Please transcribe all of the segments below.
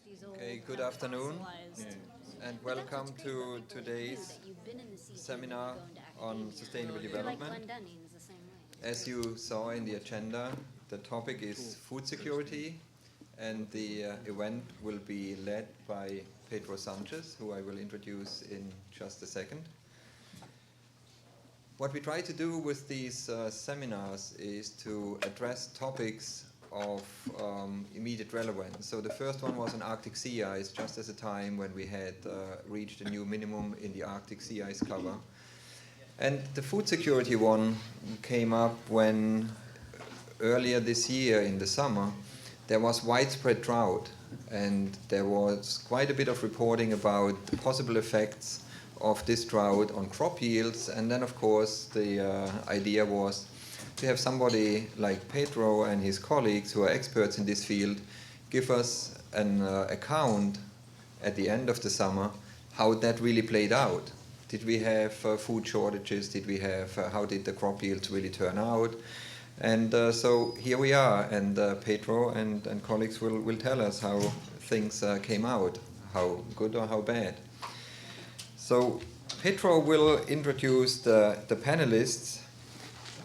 Okay, good afternoon and welcome to today's seminar on sustainable development. As you saw in the agenda, the topic is food security and the event will be led by Pedro Sanchez, who I will introduce in just a second. What we try to do with these seminars is to address topics of immediate relevance. So the first one was on Arctic sea ice, just as a time when we had reached a new minimum in the Arctic sea ice cover. And the food security one came up when earlier this year in the summer there was widespread drought, and there was quite a bit of reporting about the possible effects of this drought on crop yields. And then of course the idea was to have somebody like Pedro and his colleagues who are experts in this field give us an account at the end of the summer how that really played out. Did we have food shortages? Did we have, how did the crop yields really turn out? And so here we are, and Pedro and colleagues will tell us how things came out, how good or how bad. So Pedro will introduce the panelists,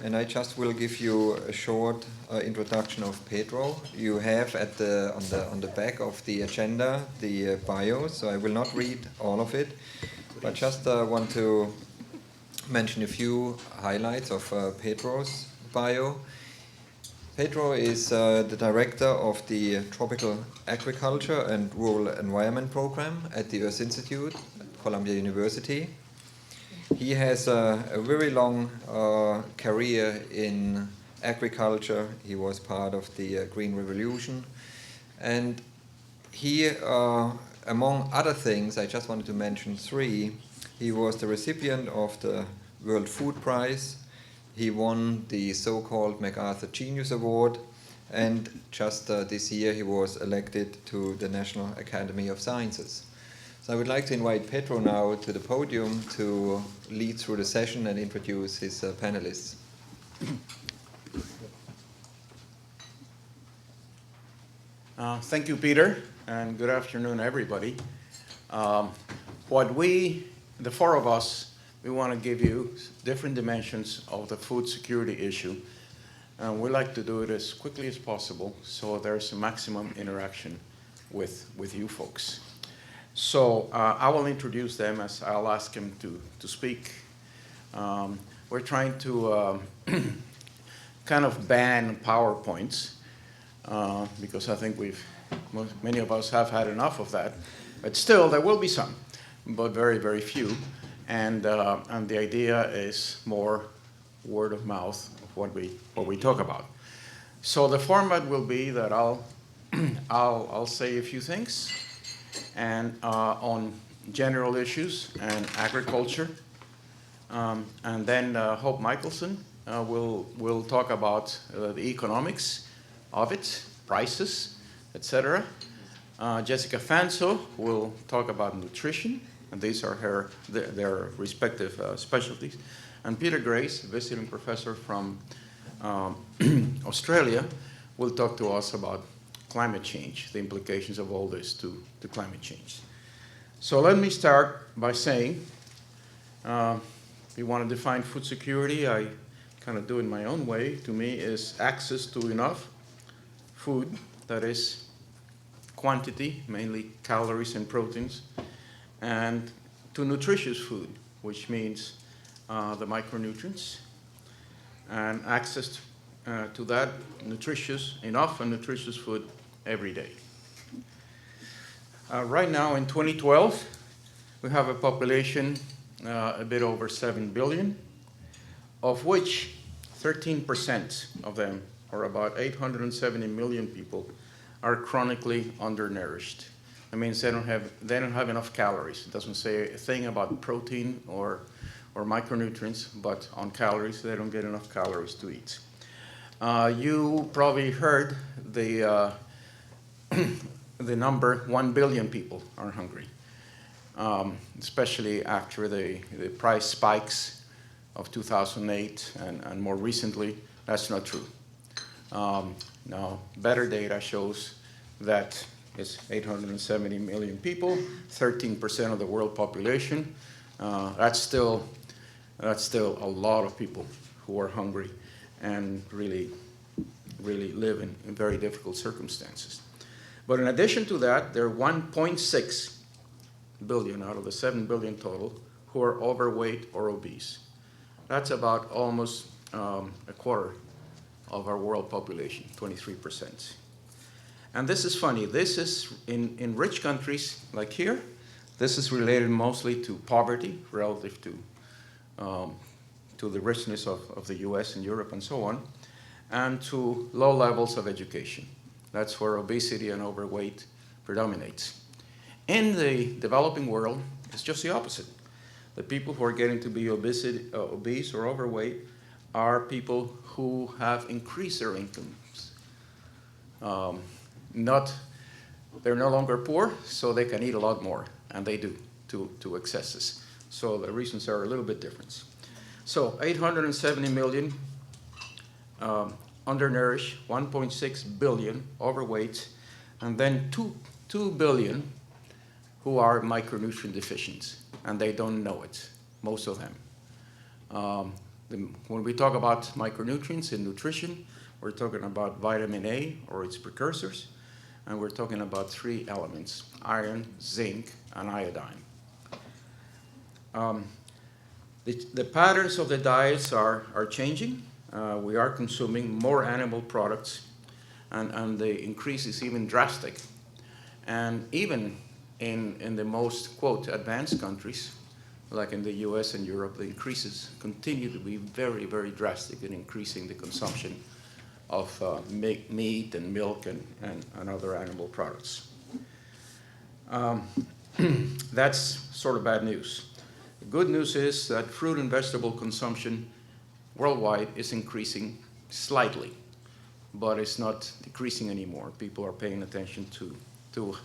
and I just will give you a short introduction of Pedro. You have on the back of the agenda the bio, so I will not read all of it, but just want to mention a few highlights of Pedro's bio. Pedro is the director of the Tropical Agriculture and Rural Environment Program at the Earth Institute at Columbia University. He has a very long career in agriculture. He was part of the Green Revolution. And he, among other things, I just wanted to mention three. He was the recipient of the World Food Prize. He won the so-called MacArthur Genius Award, and just this year he was elected to the National Academy of Sciences. So I would like to invite Pedro now to the podium to lead through the session and introduce his panelists. Thank you, Peter, and good afternoon, everybody. The four of us, we want to give you different dimensions of the food security issue. And we like to do it as quickly as possible so there's a maximum interaction with you folks. So I will introduce them as I'll ask him to speak. We're trying to kind of ban PowerPoints because I think many of us have had enough of that. But still, there will be some, but very, very few. And the idea is more word of mouth of what we talk about. So the format will be that I'll say a few things and on general issues and agriculture, and then Hope Michelson will talk about the economics of it, prices, etc. Jessica Fanso will talk about nutrition, and these are their respective specialties. And Peter Grace, visiting professor from Australia, will talk to us about climate change, the implications of all this to climate change. So let me start by saying, we want to define food security. I kind of do it my own way. To me, is access to enough food, that is quantity, mainly calories and proteins, and to nutritious food, which means the micronutrients, and access to that enough and nutritious food every day. Right now in 2012, we have a population a bit over 7 billion, of which 13% of them, or about 870 million people, are chronically undernourished. That means they don't have enough calories. It doesn't say a thing about protein or micronutrients, but on calories, they don't get enough calories to eat. You probably heard the number 1 billion people are hungry, especially after the price spikes of 2008 and more recently. That's not true. Now, better data shows that It's 870 million people, 13% of the world population. That's still a lot of people who are hungry and really live in very difficult circumstances. But in addition to that, there are 1.6 billion out of the 7 billion total who are overweight or obese. That's about almost a quarter of our world population, 23%. And this is funny. This is in rich countries like here. This is related mostly to poverty relative to the richness of the US and Europe and so on, and to low levels of education. That's where obesity and overweight predominates. In the developing world, it's just the opposite. The people who are getting to be obese or overweight are people who have increased their incomes. They're no longer poor, so they can eat a lot more, and they do to excesses. So the reasons are a little bit different. So 870 million undernourished, 1.6 billion overweight, and then 2 billion who are micronutrient deficient, and they don't know it, most of them. When we talk about micronutrients in nutrition, we're talking about vitamin A or its precursors, and we're talking about 3 elements: iron, zinc, and iodine. The patterns of the diets are changing. We are consuming more animal products, and the increase is even drastic. And even in the most, quote, advanced countries, like in the US and Europe, the increases continue to be very, very drastic in increasing the consumption of meat and milk and other animal products. That's sort of bad news. The good news is that fruit and vegetable consumption worldwide is increasing slightly, but it's not decreasing anymore. People are paying attention to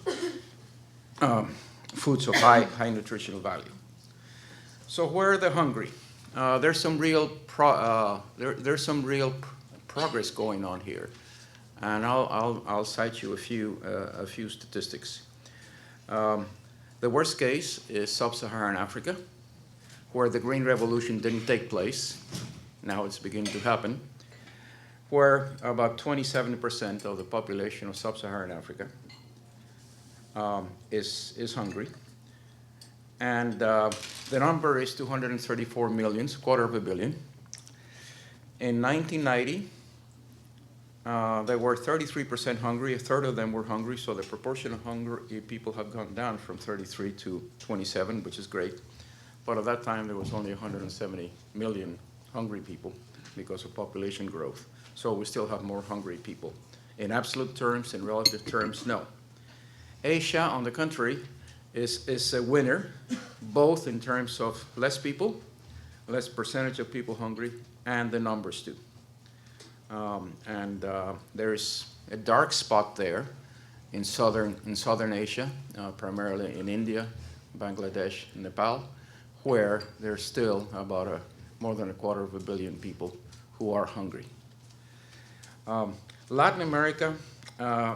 foods of high nutritional value. So where are the hungry? There's some real progress going on here, and I'll cite you a few statistics. The worst case is sub-Saharan Africa, where the Green Revolution didn't take place. Now it's beginning to happen, where about 27% of the population of sub-Saharan Africa is hungry. And the number is 234 million, quarter of a billion. In 1990, there were 33% hungry. A third of them were hungry, so the proportion of hungry people have gone down from 33 to 27, which is great. But at that time, there was only 170 million hungry people because of population growth. So we still have more hungry people. In absolute terms, in relative terms, no. Asia, on the contrary, is a winner, both in terms of less people, less percentage of people hungry, and the numbers too. There's a dark spot there in southern Asia, primarily in India, Bangladesh, and Nepal, where there's still about more than a quarter of a billion people who are hungry. Latin America,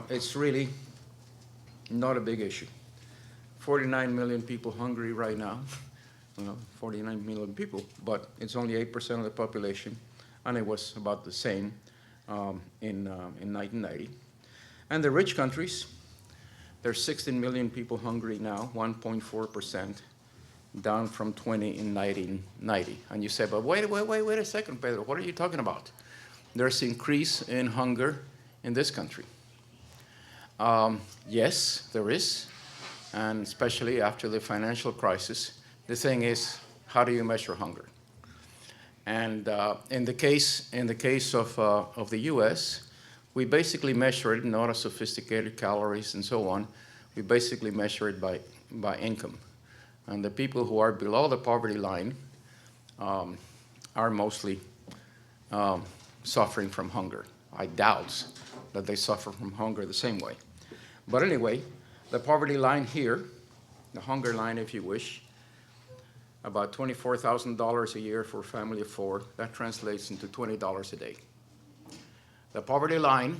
it's really not a big issue. 49 million people hungry right now, 49 million people, but it's only 8% of the population, and it was about the same in 1990. And the rich countries, there's 16 million people hungry now, 1.4%, down from 20 in 1990. And you say, but wait a second, Pedro, what are you talking about? There's increase in hunger in this country. Yes, there is, and especially after the financial crisis. The thing is, how do you measure hunger? And in the case of the U.S., we basically measure it not as sophisticated calories and so on. We basically measure it by income. And the people who are below the poverty line are mostly suffering from hunger. I doubt that they suffer from hunger the same way. But anyway, the poverty line here, the hunger line if you wish, about $24,000 a year for a family of 4, that translates into $20 a day. The poverty line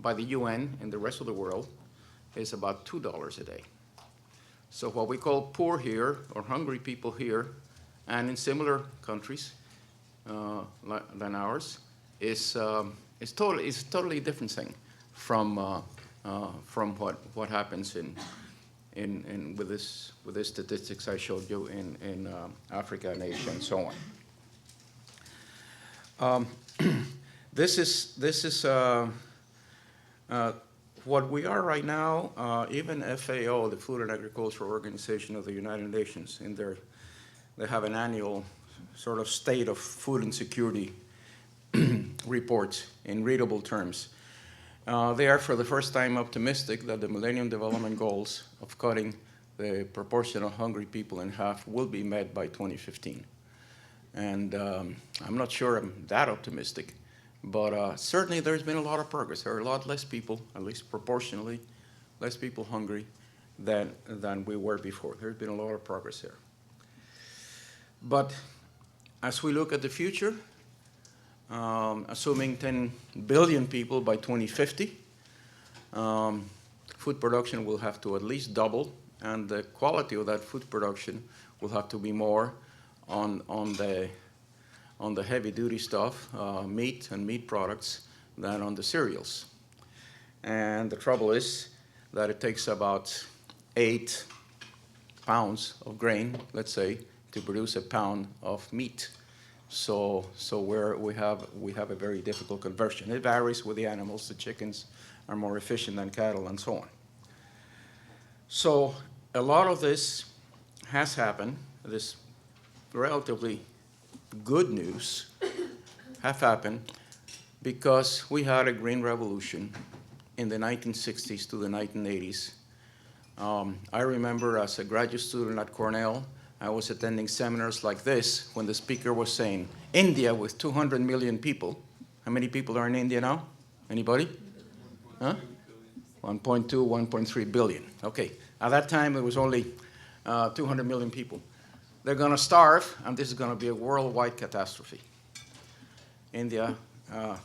by the UN in the rest of the world is about $2 a day. So what we call poor here, or hungry people here, and in similar countries than ours, is totally different thing from what happens with this statistics I showed you in Africa and Asia and so on. This is what we are right now. Even FAO, the Food and Agricultural Organization of the United Nations, they have an annual sort of state of food insecurity report in readable terms. They are for the first time optimistic that the Millennium Development Goals of cutting the proportion of hungry people in half will be met by 2015. And I'm not sure I'm that optimistic, but certainly there's been a lot of progress. There are a lot less people, at least proportionally, less people hungry than we were before. There's been a lot of progress there. But as we look at the future, assuming 10 billion people by 2050, food production will have to at least double, and the quality of that food production will have to be more on the heavy-duty stuff, meat and meat products, than on the cereals. And the trouble is that it takes about 8 pounds of grain, let's say, to produce a pound of meat. So we have a very difficult conversion. It varies with the animals. The chickens are more efficient than cattle and so on. So a lot of this has happened. This relatively good news have happened because we had a green revolution in the 1960s to the 1980s. I remember as a graduate student at Cornell, I was attending seminars like this when the speaker was saying, India with 200 million people. How many people are in India now? Anybody? Huh? 1.2, 1.3 billion. Okay. At that time, there was only 200 million people. They're going to starve, and this is going to be a worldwide catastrophe. India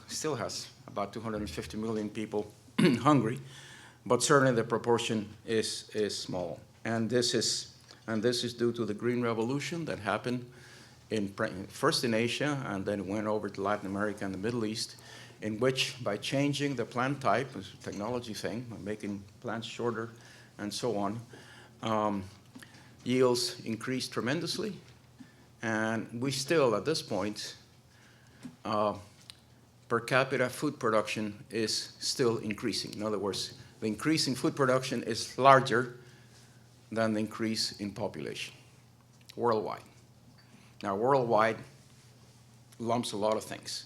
still has about 250 million people hungry, but certainly the proportion is small. And this is due to the Green Revolution that happened first in Asia and then went over to Latin America and the Middle East, in which by changing the plant type, it's a technology thing, making plants shorter and so on, yields increased tremendously. And we still, at this point, per capita food production is still increasing. In other words, the increase in food production is larger than the increase in population worldwide. Now, worldwide lumps a lot of things.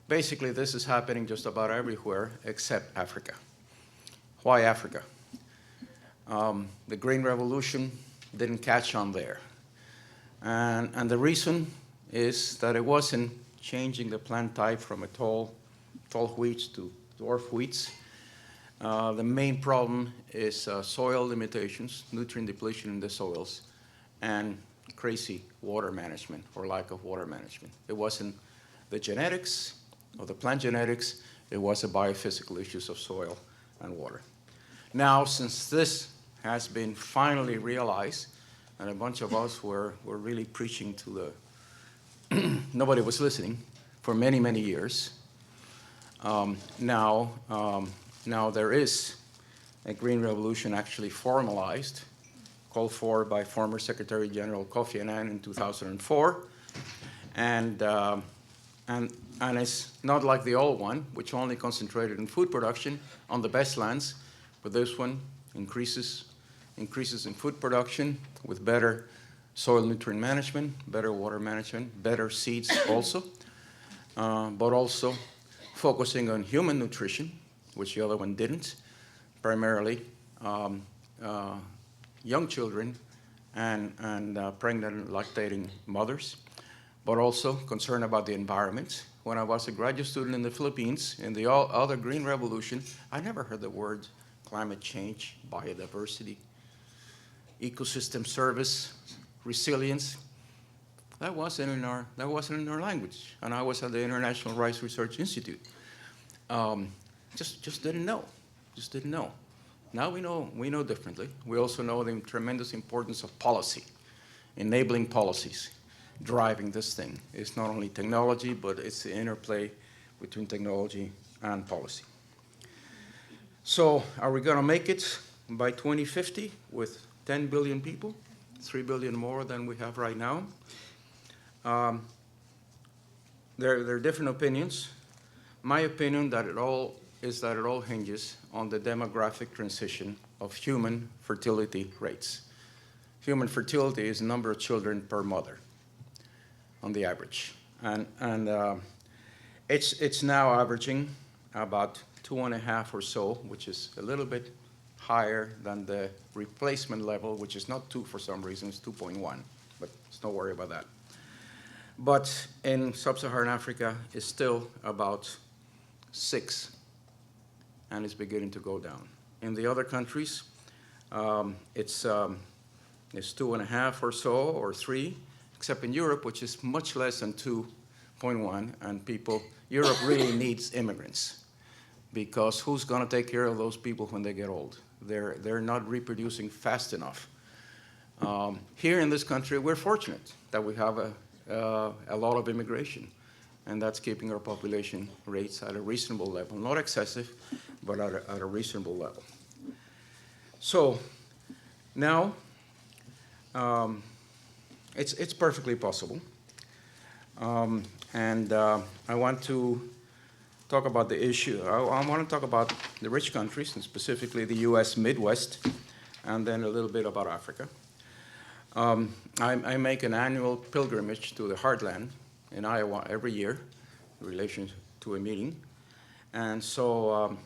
Basically, this is happening just about everywhere except Africa. Why Africa? The Green Revolution didn't catch on there. And the reason is that it wasn't changing the plant type from a tall wheats to dwarf wheats. The main problem is soil limitations, nutrient depletion in the soils, and crazy water management or lack of water management. It wasn't the genetics or the plant genetics, it was the biophysical issues of soil and water. Now, since this has been finally realized, and a bunch of us were really preaching to the, nobody was listening for many, many years. Now there is a Green Revolution actually formalized, called for by former Secretary General Kofi Annan in 2004. And it's not like the old one, which only concentrated in food production on the best lands, but this one increases in food production with better soil nutrient management, better water management, better seeds also, but also focusing on human nutrition, which the other one didn't, primarily young children and pregnant and lactating mothers, but also concern about the environment. When I was a graduate student in the Philippines, in the other Green Revolution, I never heard the word climate change, biodiversity, ecosystem service, resilience. That wasn't in our language. And I was at the International Rice Research Institute. Just didn't know. Now we know differently. We also know the tremendous importance of policy, enabling policies, driving this thing. It's not only technology, but it's the interplay between technology and policy. So are we going to make it by 2050 with 10 billion people, 3 billion more than we have right now? There are different opinions. My opinion is that it all hinges on the demographic transition of human fertility rates. Human fertility is the number of children per mother on the average. And it's now averaging about 2.5 or so, which is a little bit higher than the replacement level, which is not 2 for some reason, it's 2.1, but don't worry about that. But in sub-Saharan Africa, it's still about 6, and it's beginning to go down. In the other countries, it's 2.5 or so, or 3, except in Europe, which is much less than 2.1, and Europe really needs immigrants, because who's going to take care of those people when they get old? They're not reproducing fast enough. Here in this country, we're fortunate that we have a lot of immigration, and that's keeping our population rates at a reasonable level. Not excessive, but at a reasonable level. So now it's perfectly possible. And I want to talk about the issue. I want to talk about the rich countries, and specifically the US Midwest, and then a little bit about Africa. I make an annual pilgrimage to the heartland in Iowa every year in relation to a meeting. And so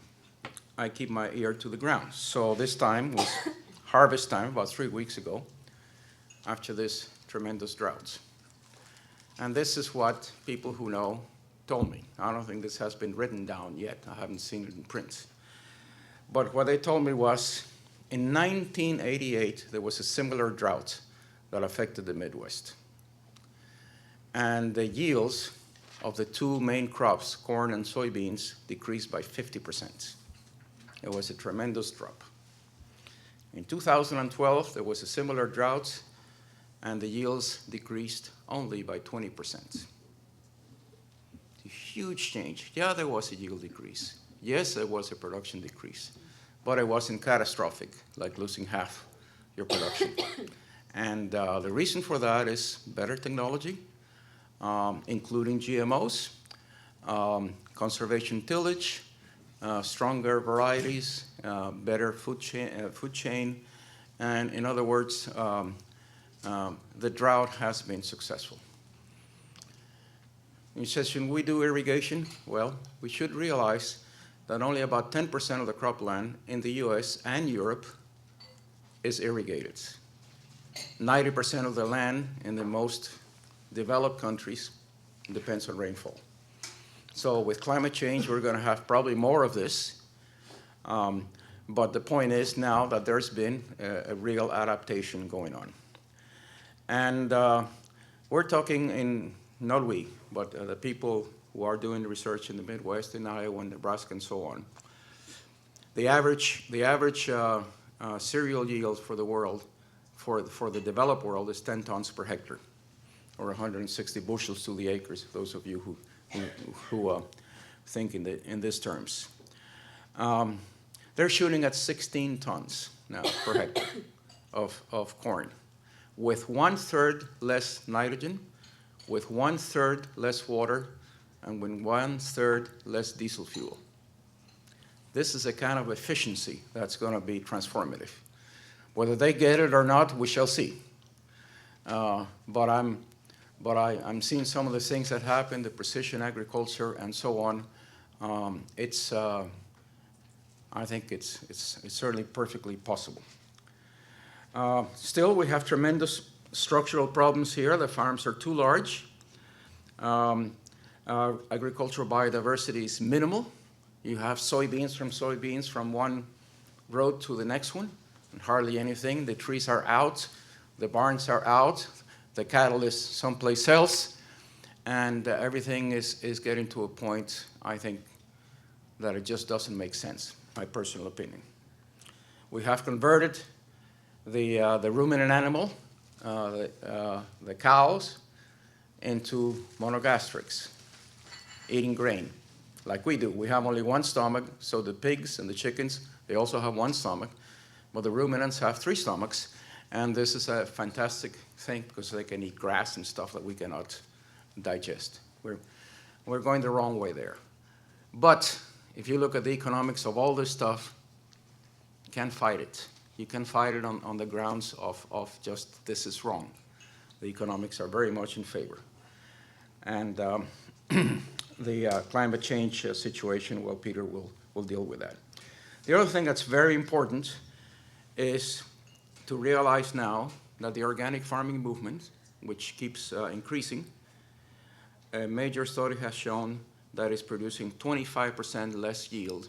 I keep my ear to the ground. So this time was harvest time, about 3 weeks ago, after this tremendous drought. And this is what people who know told me. I don't think this has been written down yet. I haven't seen it in print. But what they told me was, in 1988, there was a similar drought that affected the Midwest. And the yields of the 2 main crops, corn and soybeans, decreased by 50%. It was a tremendous drop. In 2012, there was a similar drought, and the yields decreased only by 20%. A huge change. Yeah, there was a yield decrease. Yes, there was a production decrease, but it wasn't catastrophic, like losing half your production. And the reason for that is better technology, including GMOs, conservation tillage, stronger varieties, better food chain, and in other words, the drought has been successful. You said, should we do irrigation? Well, we should realize that only about 10% of the cropland in the US and Europe is irrigated. 90% of the land in the most developed countries depends on rainfall. So with climate change, we're going to have probably more of this. But the point is now that there's been a real adaptation going on. And we're talking not we, but the people who are doing the research in the Midwest, in Iowa, and Nebraska, and so on. The average cereal yield for the world, for the developed world, is 10 tons per hectare, or 160 bushels to the acres, those of you who think in these terms. They're shooting at 16 tons now per hectare of corn, with 1/3 less nitrogen, with 1/3 less water, and with 1/3 less diesel fuel. This is a kind of efficiency that's going to be transformative. Whether they get it or not, we shall see. But I'm seeing some of the things that happen, the precision agriculture and so on. I think it's certainly perfectly possible. Still, we have tremendous structural problems here. The farms are too large. Agricultural biodiversity is minimal. You have soybeans from one road to the next one, and hardly anything. The trees are out, the barns are out, the cattle is someplace else, and everything is getting to a point, I think, that it just doesn't make sense, my personal opinion. We have converted the ruminant animal, the cows, into monogastrics, eating grain, like we do. We have only one stomach, so the pigs and the chickens, they also have one stomach, but the ruminants have 3 stomachs, and this is a fantastic thing because they can eat grass and stuff that we cannot digest. We're going the wrong way there. But if you look at the economics of all this stuff, you can't fight it. You can fight it on the grounds of just this is wrong. The economics are very much in favor. And the climate change situation, well, Peter will deal with that. The other thing that's very important is to realize now that the organic farming movement, which keeps increasing, a major study has shown that it's producing 25% less yield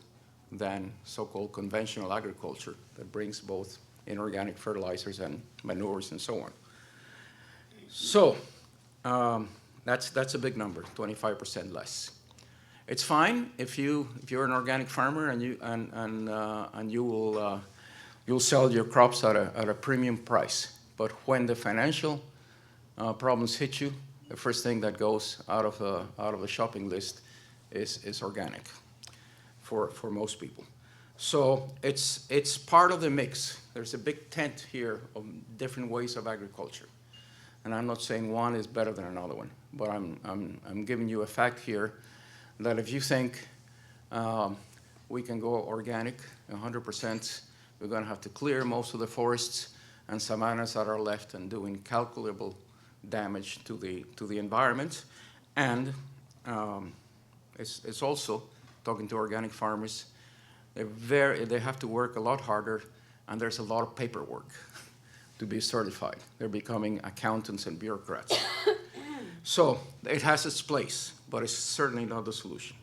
than so-called conventional agriculture that brings both inorganic fertilizers and manures and so on. So that's a big number, 25% less. It's fine if you're an organic farmer and you'll sell your crops at a premium price. But when the financial problems hit you, the first thing that goes out of the shopping list is organic for most people. So it's part of the mix. There's a big tent here of different ways of agriculture. And I'm not saying one is better than another one, but I'm giving you a fact here that if you think we can go organic 100%, we're going to have to clear most of the forests and savannas that are left and doing calculable damage to the environment. And it's also, talking to organic farmers, they have to work a lot harder, and there's a lot of paperwork to be certified. They're becoming accountants and bureaucrats. So it has its place, but it's certainly not the solution.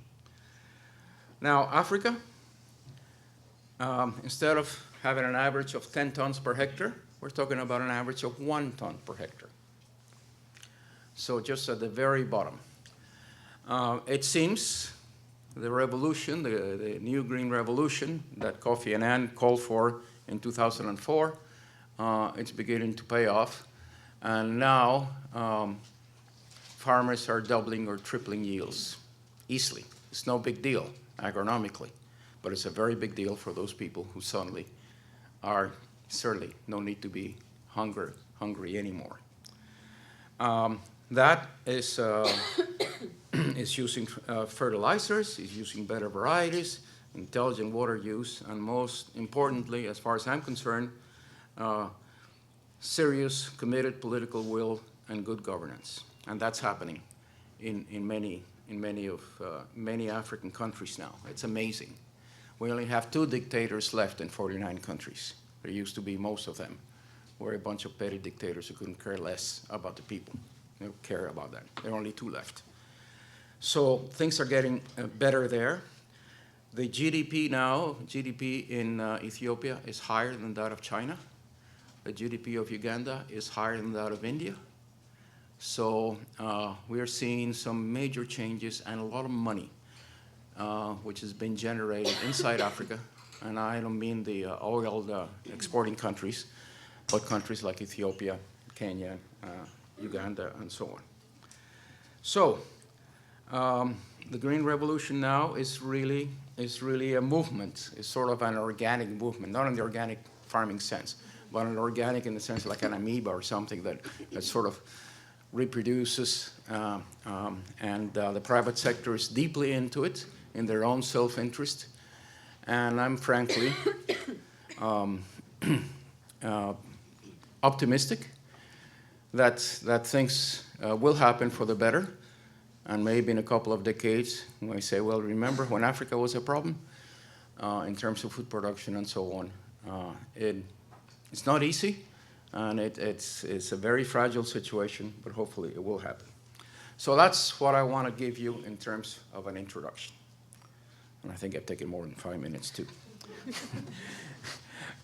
Now, Africa, instead of having an average of 10 tons per hectare, we're talking about an average of 1 ton per hectare. So just at the very bottom. It seems the revolution, the new green revolution that Kofi Annan called for in 2004, it's beginning to pay off. And now farmers are doubling or tripling yields easily. It's no big deal agronomically, but it's a very big deal for those people who suddenly are certainly no need to be hungry anymore. That is using fertilizers, is using better varieties, intelligent water use, and most importantly, as far as I'm concerned, serious, committed political will and good governance. And that's happening in many African countries now. It's amazing. We only have 2 dictators left in 49 countries. There used to be most of them were a bunch of petty dictators who couldn't care less about the people. They don't care about that. There are only 2 left. So things are getting better there. The GDP now, GDP in Ethiopia is higher than that of China. The GDP of Uganda is higher than that of India. So we are seeing some major changes and a lot of money, which has been generated inside Africa. And I don't mean the oil exporting countries, but countries like Ethiopia, Kenya, Uganda, and so on. So the Green Revolution now is really a movement. It's sort of an organic movement, not in the organic farming sense, but an organic in the sense like an amoeba or something that sort of reproduces, and the private sector is deeply into it in their own self-interest. And I'm frankly optimistic that things will happen for the better. And maybe in a couple of decades, when we say, well, remember when Africa was a problem in terms of food production and so on. It's not easy, and it's a very fragile situation, but hopefully it will happen. So that's what I want to give you in terms of an introduction. And I think I've taken more than 5 minutes, too.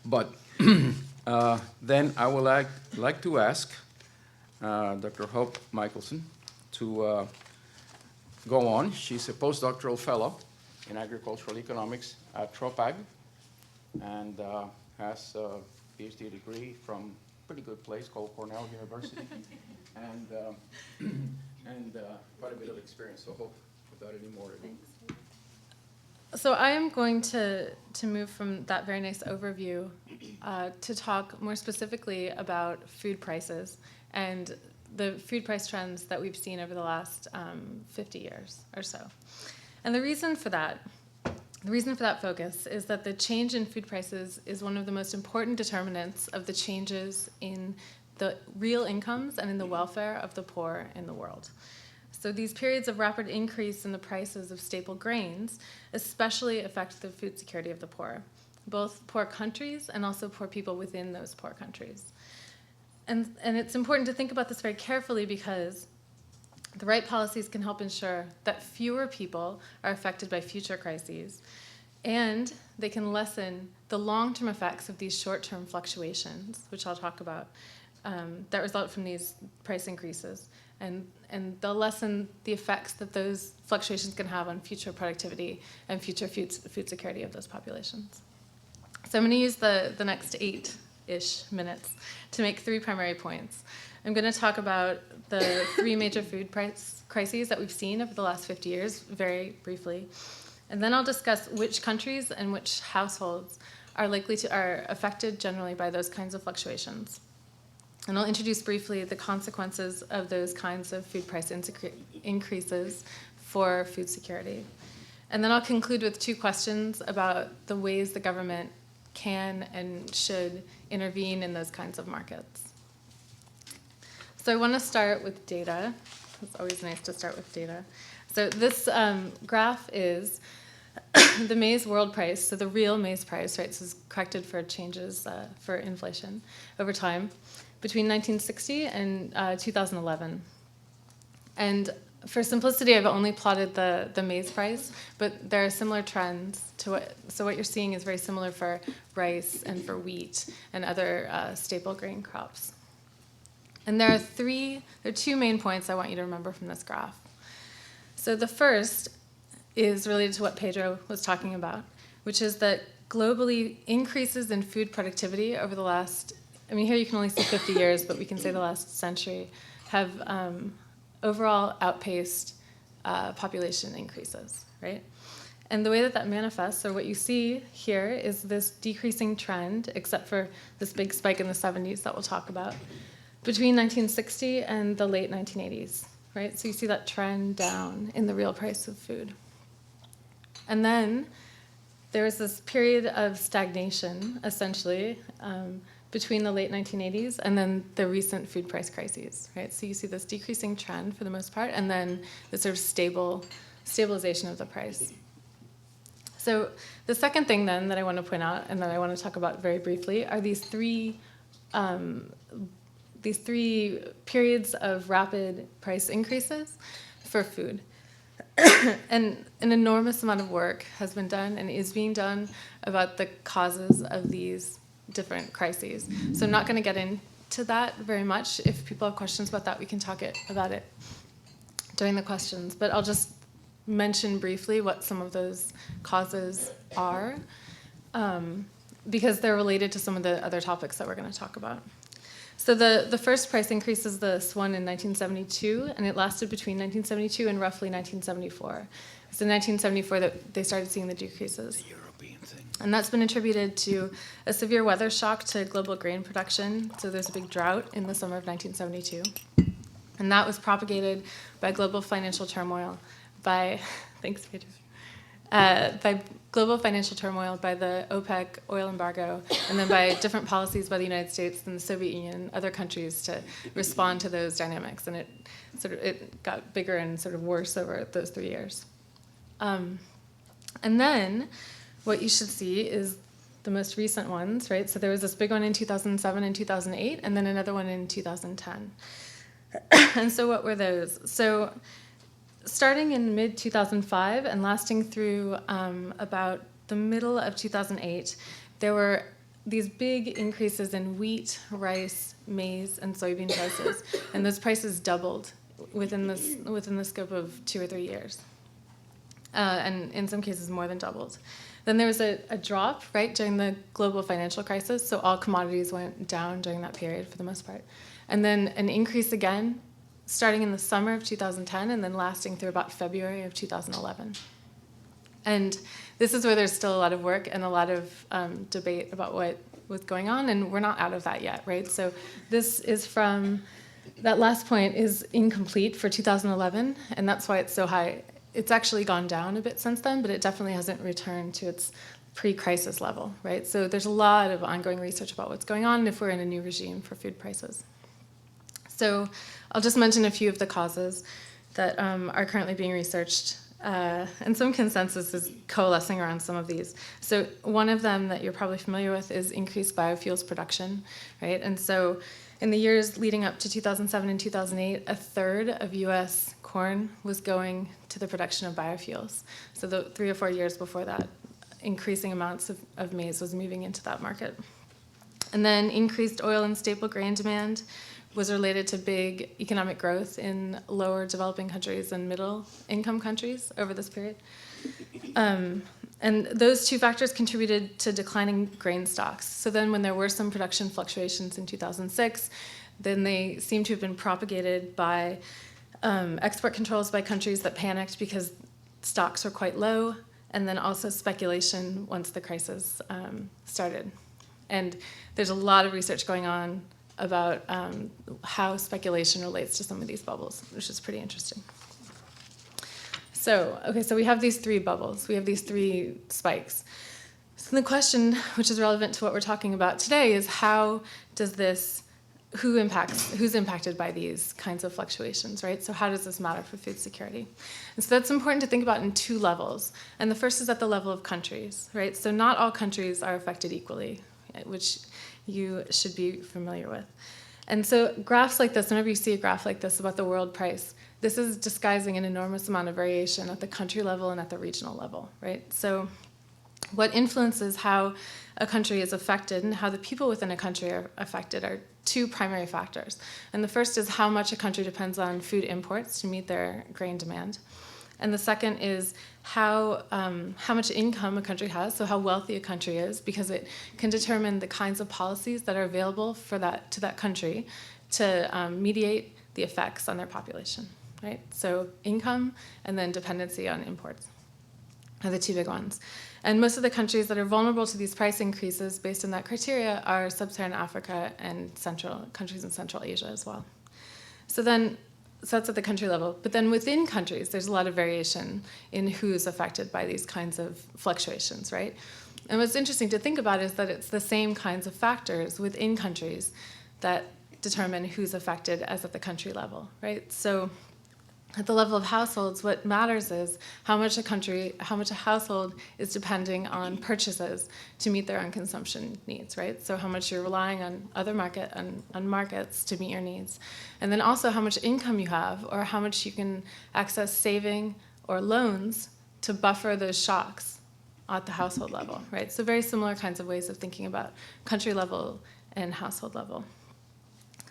But then I would like to ask Dr. Hope Michelson to go on. She's a postdoctoral fellow in agricultural economics at TROPAG, and has a PhD degree from a pretty good place called Cornell University, and quite a bit of experience. So hope without any more ado. So I am going to move from that very nice overview to talk more specifically about food prices and the food price trends that we've seen over the last 50 years or so. And the reason for that focus is that the change in food prices is one of the most important determinants of the changes in the real incomes and in the welfare of the poor in the world. So these periods of rapid increase in the prices of staple grains especially affect the food security of the poor, both poor countries and also poor people within those poor countries. And it's important to think about this very carefully because the right policies can help ensure that fewer people are affected by future crises, and they can lessen the long-term effects of these short-term fluctuations, which I'll talk about, that result from these price increases. And they'll lessen the effects that those fluctuations can have on future productivity and future food security of those populations. So I'm going to use the next 8-ish minutes to make 3 primary points. I'm going to talk about the 3 major food price crises that we've seen over the last 50 years, very briefly. And then I'll discuss which countries and which households are affected generally by those kinds of fluctuations. And I'll introduce briefly the consequences of those kinds of food price increases for food security. And then I'll conclude with 2 questions about the ways the government can and should intervene in those kinds of markets. So I want to start with data. It's always nice to start with data. So this graph is the maize world price, so the real maize price, right? So it's corrected for changes for inflation over time between 1960 and 2011. And for simplicity, I've only plotted the maize price, but there are similar trends to what you're seeing is very similar for rice and for wheat and other staple grain crops. And there are 2 main points I want you to remember from this graph. So the first is related to what Pedro was talking about, which is that globally increases in food productivity over the last, here you can only see 50 years, but we can say the last century, have overall outpaced population increases, right? And the way that manifests, or what you see here, is this decreasing trend, except for this big spike in the 70s that we'll talk about, between 1960 and the late 1980s, right? So you see that trend down in the real price of food. And then there was this period of stagnation, essentially, between the late 1980s and then the recent food price crises, right? So you see this decreasing trend for the most part, and then the sort of stabilization of the price. So the second thing then that I want to point out and that I want to talk about very briefly are these three periods of rapid price increases for food. And an enormous amount of work has been done and is being done about the causes of these different crises. So I'm not going to get into that very much. If people have questions about that, we can talk about it during the questions. But I'll just mention briefly what some of those causes are, because they're related to some of the other topics that we're going to talk about. So the first price increase is this one in 1972, and it lasted between 1972 and roughly 1974. It's in 1974 that they started seeing the decreases. The European thing. And that's been attributed to a severe weather shock to global grain production. So there's a big drought in the summer of 1972. And that was propagated by global financial turmoil, by global financial turmoil, by the OPEC oil embargo, and then by different policies by the United States and the Soviet Union and other countries to respond to those dynamics. And it got bigger and sort of worse over those 3 years. And then what you should see is the most recent ones, right? So there was this big one in 2007 and 2008, and then another one in 2010. And so what were those? So starting in mid-2005 and lasting through about the middle of 2008, there were these big increases in wheat, rice, maize, and soybean prices. And those prices doubled within the scope of 2 or 3 years. And in some cases more than doubled. Then there was a drop, right, during the global financial crisis. So all commodities went down during that period for the most part. And then an increase again, starting in the summer of 2010 and then lasting through about February of 2011. And this is where there's still a lot of work and a lot of debate about what was going on, and we're not out of that yet, right? So this is from, that last point is incomplete for 2011, and that's why it's so high. It's actually gone down a bit since then, but it definitely hasn't returned to its pre-crisis level, right? So there's a lot of ongoing research about what's going on if we're in a new regime for food prices. So I'll just mention a few of the causes that are currently being researched, and some consensus is coalescing around some of these. So one of them that you're probably familiar with is increased biofuels production, right? And so in the years leading up to 2007 and 2008, a third of US corn was going to the production of biofuels. So the 3 or 4 years before that, increasing amounts of maize was moving into that market. And then increased oil and staple grain demand was related to big economic growth in lower developing countries and middle income countries over this period. And those two factors contributed to declining grain stocks. So then when there were some production fluctuations in 2006, then they seem to have been propagated by export controls by countries that panicked because stocks were quite low, and then also speculation once the crisis started. And there's a lot of research going on about how speculation relates to some of these bubbles, which is pretty interesting. So, okay, so we have these three bubbles. We have these three spikes. So the question, which is relevant to what we're talking about today, is how does this, who's impacted by these kinds of fluctuations, right? So how does this matter for food security? And so that's important to think about in two levels. And the first is at the level of countries, right? So not all countries are affected equally, which you should be familiar with. And so graphs like this, whenever you see a graph like this about the world price, this is disguising an enormous amount of variation at the country level and at the regional level, right? So what influences how a country is affected and how the people within a country are affected are two primary factors. And the first is how much a country depends on food imports to meet their grain demand. And the second is how much income a country has, so how wealthy a country is, because it can determine the kinds of policies that are available for to that country to mediate the effects on their population, right? So income and then dependency on imports are the two big ones. And most of the countries that are vulnerable to these price increases based on that criteria are sub-Saharan Africa and countries in Central Asia as well. So that's at the country level. But then within countries, there's a lot of variation in who's affected by these kinds of fluctuations, right? And what's interesting to think about is that it's the same kinds of factors within countries that determine who's affected as at the country level, right? So at the level of households, what matters is how much a household is depending on purchases to meet their own consumption needs, right? So how much you're relying on other markets to meet your needs. And then also how much income you have or how much you can access saving or loans to buffer those shocks at the household level, right? So very similar kinds of ways of thinking about country level and household level.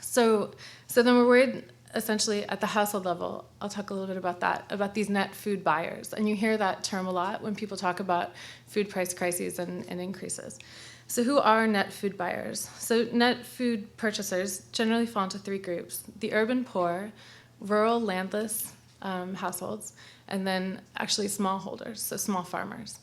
So then we're worried essentially at the household level. I'll talk a little bit about that, about these net food buyers. And you hear that term a lot when people talk about food price crises and increases. So who are net food buyers? So net food purchasers generally fall into three groups: the urban poor, rural landless households, and then actually smallholders, so small farmers.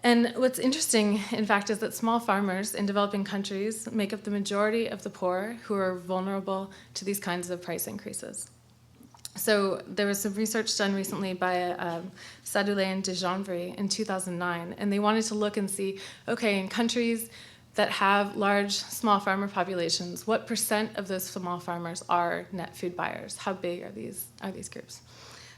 And what's interesting, in fact, is that small farmers in developing countries make up the majority of the poor who are vulnerable to these kinds of price increases. So there was some research done recently by Sadulé and Dejanvry in 2009, and they wanted to look and see, okay, in countries that have large small farmer populations, what % of those small farmers are net food buyers? How big are these groups?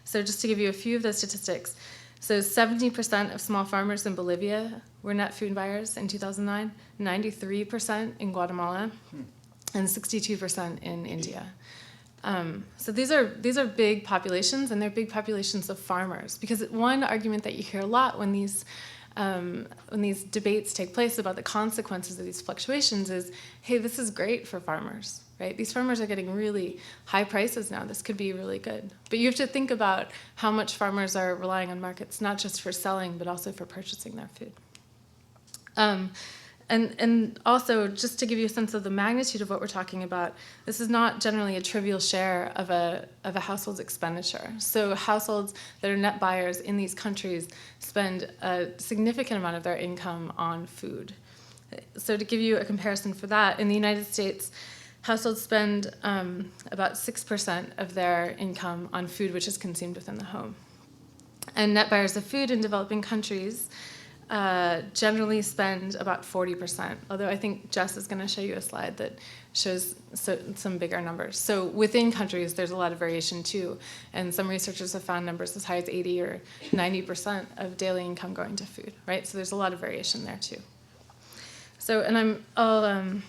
So just to give you a few of those statistics, so 70% of small farmers in Bolivia were net food buyers in 2009, 93% in Guatemala, and 62% in India. So these are big populations, and they're big populations of farmers. Because one argument that you hear a lot when these debates take place about the consequences of these fluctuations is, hey, this is great for farmers, right? These farmers are getting really high prices now. This could be really good. But you have to think about how much farmers are relying on markets, not just for selling, but also for purchasing their food. And also, just to give you a sense of the magnitude of what we're talking about, this is not generally a trivial share of a household's expenditure. So households that are net buyers in these countries spend a significant amount of their income on food. So to give you a comparison for that, in the United States, households spend about 6% of their income on food which is consumed within the home. And net buyers of food in developing countries generally spend about 40%, although I think Jess is going to show you a slide that shows some bigger numbers. So within countries, there's a lot of variation too, and some researchers have found numbers as high as 80 or 90% of daily income going to food, right? So there's a lot of variation there too. So, and I'll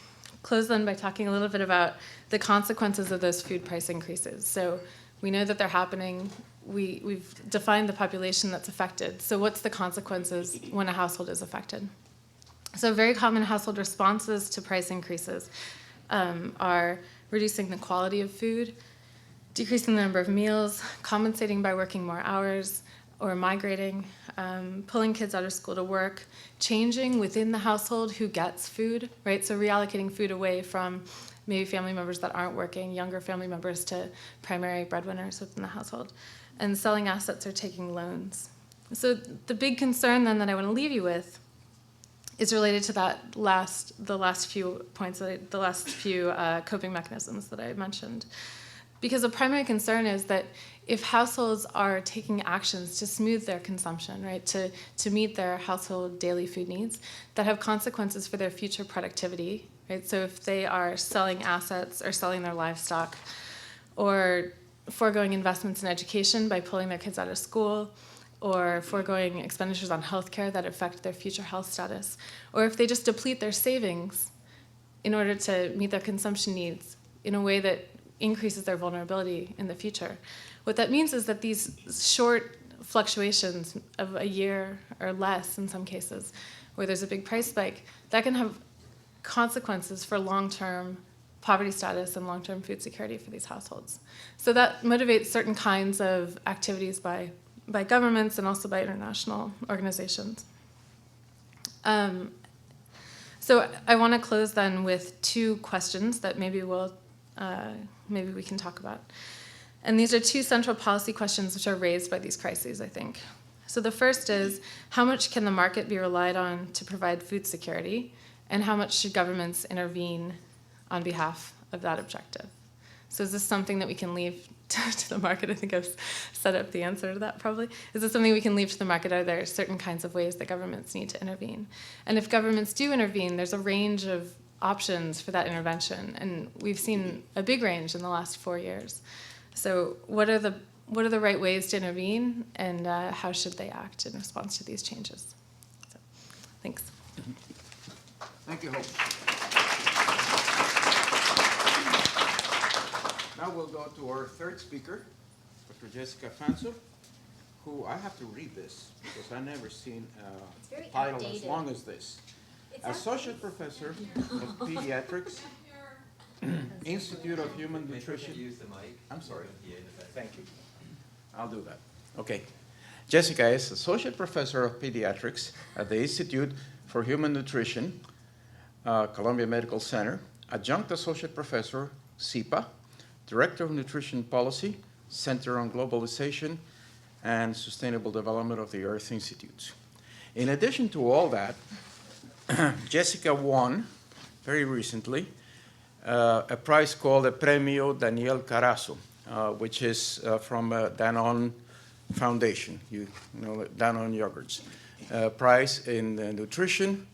close then by talking a little bit about the consequences of those food price increases. So we know that they're happening. We've defined the population that's affected. So what's the consequences when a household is affected? So very common household responses to price increases are reducing the quality of food, decreasing the number of meals, compensating by working more hours, or migrating, pulling kids out of school to work, changing within the household who gets food, right? So reallocating food away from maybe family members that aren't working, younger family members, to primary breadwinners within the household, and selling assets or taking loans. So the big concern then that I want to leave you with is related to the last few points, the last few coping mechanisms that I mentioned. Because a primary concern is that if households are taking actions to smooth their consumption, right, to meet their household daily food needs, that have consequences for their future productivity, right? So if they are selling assets or selling their livestock, or foregoing investments in education by pulling their kids out of school, or foregoing expenditures on healthcare that affect their future health status, or if they just deplete their savings in order to meet their consumption needs in a way that increases their vulnerability in the future. What that means is that these short fluctuations of a year or less in some cases, where there's a big price spike, that can have consequences for long-term poverty status and long-term food security for these households. So that motivates certain kinds of activities by governments and also by international organizations. So I want to close then with two questions that maybe we can talk about. And these are two central policy questions which are raised by these crises, I think. So the first is, how much can the market be relied on to provide food security, and how much should governments intervene on behalf of that objective? So is this something that we can leave to the market? I think I've set up the answer to that probably. Is this something we can leave to the market? Are there certain kinds of ways that governments need to intervene? And if governments do intervene, there's a range of options for that intervention, and we've seen a big range in the last 4 years. So what are the right ways to intervene, and how should they act in response to these changes? So, thanks. Thank you, Hope. Now we'll go to our third speaker, Dr. Jessica Fanzo, who I have to read this because I've never seen a title outdated. as long as this. Associate Professor of Pediatrics, Institute of Human Nutrition. Use the mic. I'm sorry. Thank you. I'll do that. Okay. Jessica is Associate Professor of Pediatrics at the Institute for Human Nutrition, Columbia Medical Center, Adjunct Associate Professor, SIPA, Director of Nutrition Policy, Center on Globalization and Sustainable Development of the Earth Institute. In addition to all that, Jessica won, very recently, a prize called the Premio Daniel Carazo, which is from Danone Foundation, you know, Danone yogurts. Prize in nutrition,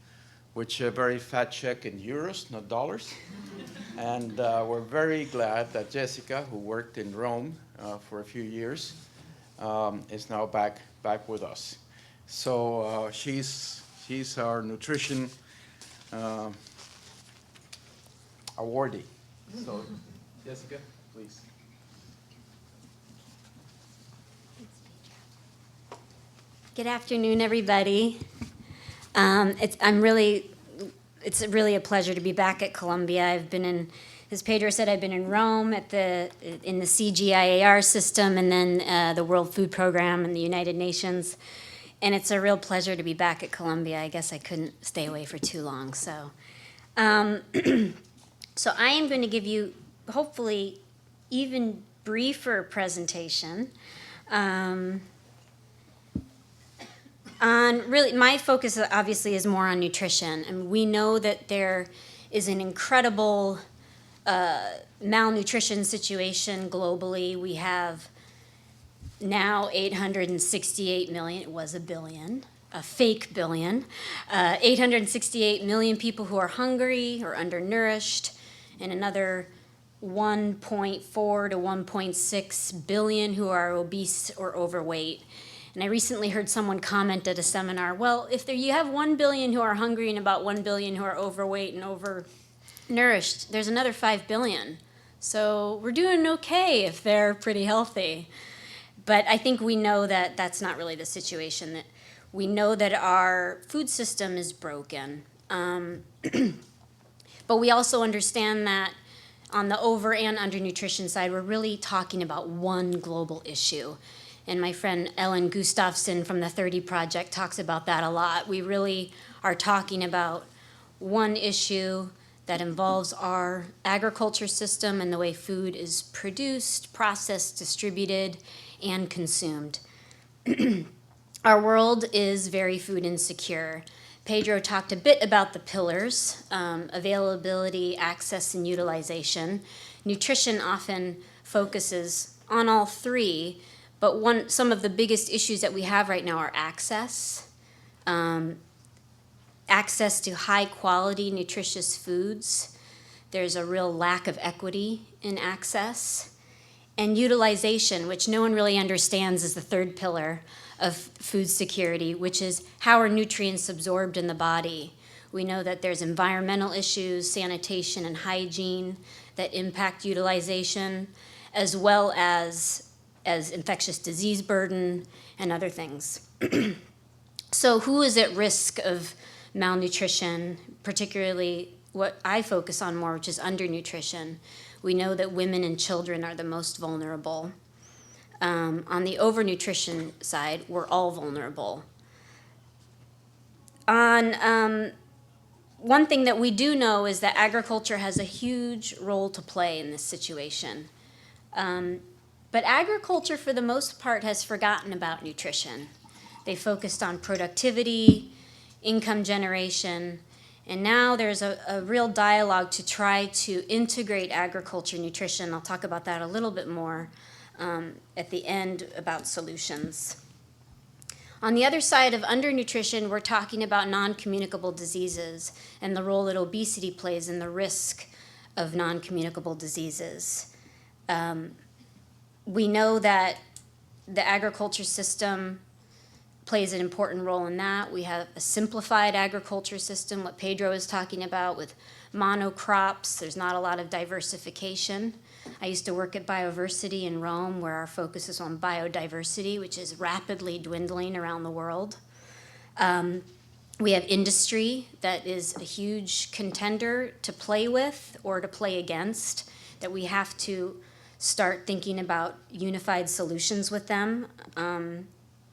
which a very fat check in euros, not dollars. And we're very glad that Jessica, who worked in Rome for a few years, is now back with us. So she's our nutrition awardee. So, Jessica, please. Good afternoon, everybody. It's really a pleasure to be back at Columbia. I've been in, as Pedro said, I've been in Rome in the CGIAR system, and then the World Food Program and the United Nations. and it's a real pleasure to be back at Columbia. I guess I couldn't stay away for too long. So, so I am going to give you, hopefully, even briefer presentation on really, my focus obviously is more on nutrition. And we know that there is an incredible malnutrition situation globally. We have now 868 million, it was a billion, a fake billion, 868 million people who are hungry or undernourished, and another 1.4 to 1.6 billion who are obese or overweight. And I recently heard someone comment at a seminar, well, if you have 1 billion who are hungry and about 1 billion who are overweight and overnourished, there's another 5 billion. So we're doing okay if they're pretty healthy. But I think we know that that's not really the situation. That we know that our food system is broken. But we also understand that on the over and undernutrition side, we're really talking about one global issue. And my friend Ellen Gustafson from the 30 Project talks about that a lot. We really are talking about one issue that involves our agriculture system and the way food is produced, processed, distributed, and consumed. Our world is very food insecure. Pedro talked a bit about the pillars, availability, access, and utilization. Nutrition often focuses on all three, but some of the biggest issues that we have right now are access, access to high quality, nutritious foods. There's a real lack of equity in access. And utilization, which no one really understands, is the third pillar of food security, which is how are nutrients absorbed in the body. We know that there's environmental issues, sanitation and hygiene that impact utilization, as well as infectious disease burden and other things. So who is at risk of malnutrition, particularly what I focus on more, which is undernutrition? We know that women and children are the most vulnerable. On the overnutrition side, we're all vulnerable. One thing that we do know is that agriculture has a huge role to play in this situation. But agriculture, for the most part, has forgotten about nutrition. They focused on productivity, income generation, and now there's a real dialogue to try to integrate agriculture nutrition. I'll talk about that a little bit more at the end about solutions. On the other side of undernutrition, we're talking about non-communicable diseases and the role that obesity plays in the risk of non-communicable diseases. We know that the agriculture system plays an important role in that. We have a simplified agriculture system, what Pedro is talking about with monocrops. There's not a lot of diversification. I used to work at Bioversity in Rome, where our focus is on biodiversity, which is rapidly dwindling around the world. We have industry that is a huge contender to play with or to play against, that we have to start thinking about unified solutions with them.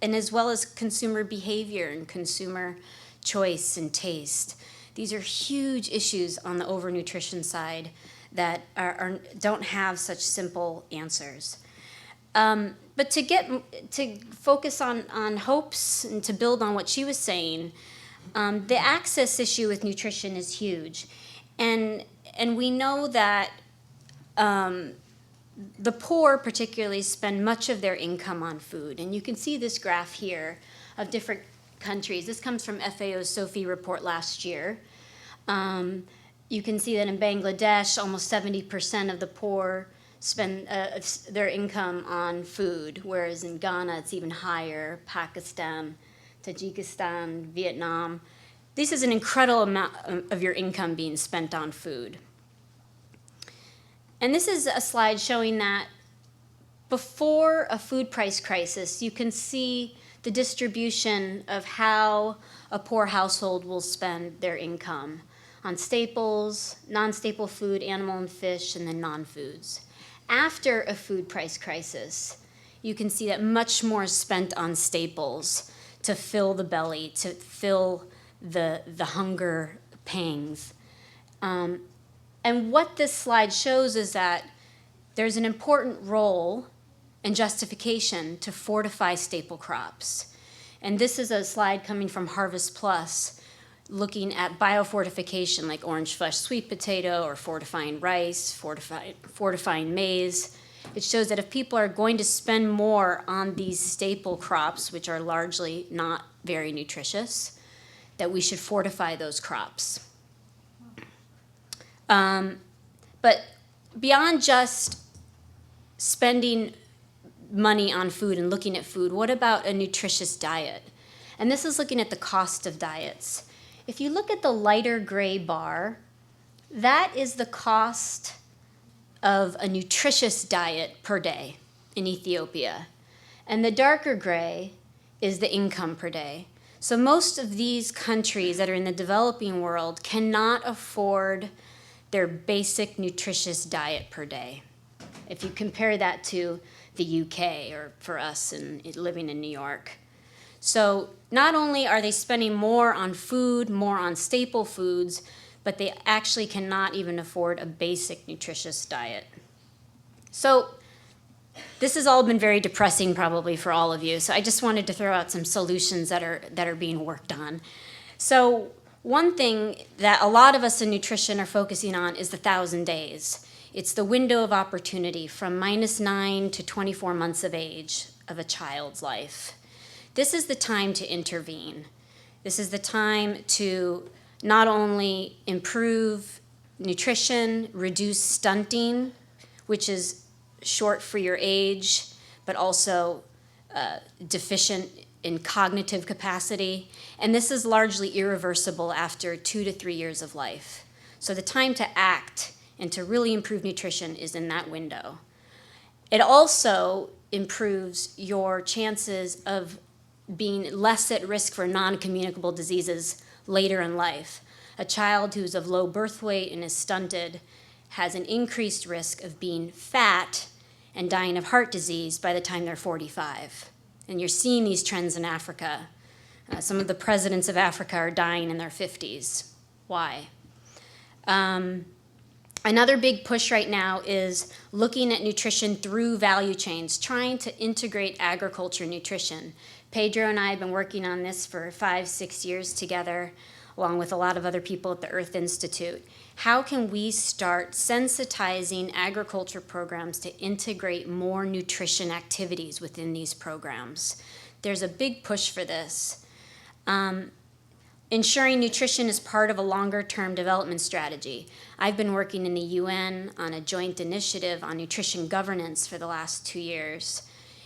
And as well as consumer behavior and consumer choice and taste. These are huge issues on the overnutrition side that don't have such simple answers. But to focus on hopes and to build on what she was saying, the access issue with nutrition is huge. And we know that the poor particularly spend much of their income on food. And you can see this graph here of different countries. This comes from FAO's SOFI report last year. You can see that in Bangladesh, almost 70% of the poor spend their income on food, whereas in Ghana it's even higher, Pakistan, Tajikistan, Vietnam. This is an incredible amount of your income being spent on food. And this is a slide showing that before a food price crisis, you can see the distribution of how a poor household will spend their income on staples, non-staple food, animal and fish, and then non-foods. After a food price crisis, you can see that much more is spent on staples to fill the belly, to fill the hunger pangs. And what this slide shows is that there's an important role and justification to fortify staple crops. And this is a slide coming from Harvest Plus, looking at biofortification like orange flesh sweet potato or fortifying rice, fortifying maize. It shows that if people are going to spend more on these staple crops, which are largely not very nutritious, that we should fortify those crops. But beyond just spending money on food and looking at food, what about a nutritious diet? And this is looking at the cost of diets. If you look at the lighter gray bar, that is the cost of a nutritious diet per day in Ethiopia. And the darker gray is the income per day. So most of these countries that are in the developing world cannot afford their basic nutritious diet per day. If you compare that to the UK or for us living in New York. So not only are they spending more on food, more on staple foods, but they actually cannot even afford a basic nutritious diet. So this has all been very depressing probably for all of you. So I just wanted to throw out some solutions that are being worked on. So one thing that a lot of us in nutrition are focusing on is the 1,000 days. It's the window of opportunity from -9 to 24 months of age of a child's life. This is the time to intervene. This is the time to not only improve nutrition, reduce stunting, which is short for your age, but also deficient in cognitive capacity. And this is largely irreversible after 2 to 3 years of life. So the time to act and to really improve nutrition is in that window. It also improves your chances of being less at risk for non-communicable diseases later in life. A child who's of low birth weight and is stunted has an increased risk of being fat and dying of heart disease by the time they're 45. And you're seeing these trends in Africa. Some of the presidents of Africa are dying in their 50s. Why? Another big push right now is looking at nutrition through value chains, trying to integrate agriculture and nutrition. Pedro and I have been working on this for 5-6 years together, along with a lot of other people at the Earth Institute. How can we start sensitizing agriculture programs to integrate more nutrition activities within these programs? There's a big push for this. Ensuring nutrition is part of a longer-term development strategy. I've been working in the UN on a joint initiative on nutrition governance for the last 2 years.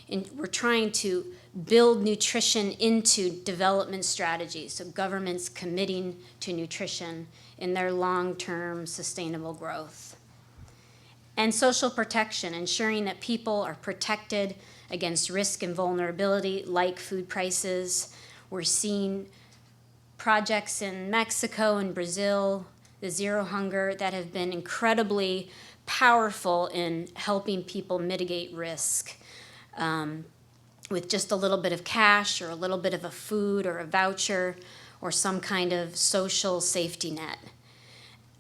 And we're trying to build nutrition into development strategies, so governments committing to nutrition in their long-term sustainable growth. And social protection, ensuring that people are protected against risk and vulnerability like food prices. We're seeing projects in Mexico and Brazil, the Zero Hunger, that have been incredibly powerful in helping people mitigate risk with just a little bit of cash or a little bit of a food or a voucher or some kind of social safety net.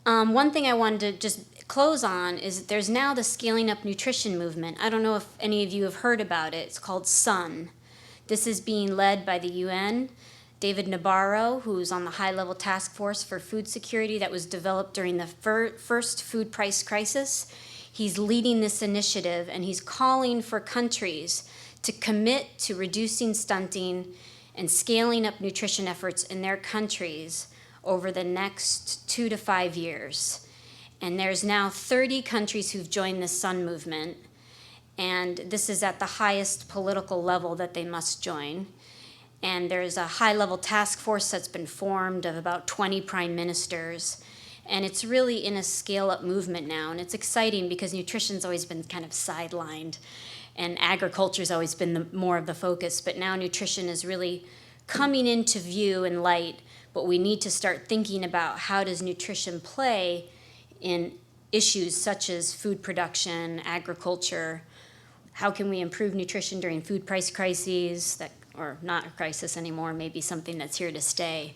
One thing I wanted to just close on is there's now the Scaling Up Nutrition movement. I don't know if any of you have heard about it. It's called SUN. This is being led by the UN. David Nabarro, who's on the high-level task force for food security that was developed during the first food price crisis. He's leading this initiative, and he's calling for countries to commit to reducing stunting and scaling up nutrition efforts in their countries over the next 2 to 5 years. And there's now 30 countries who've joined the SUN movement, and this is at the highest political level that they must join. And there's a high-level task force that's been formed of about 20 prime ministers. And it's really in a scale-up movement now. And it's exciting because nutrition's always been kind of sidelined. And agriculture's always been more of the focus. But now nutrition is really coming into view and light. But we need to start thinking about how does nutrition play in issues such as food production, agriculture. How can we improve nutrition during food price crises that or not a crisis anymore, maybe something that's here to stay.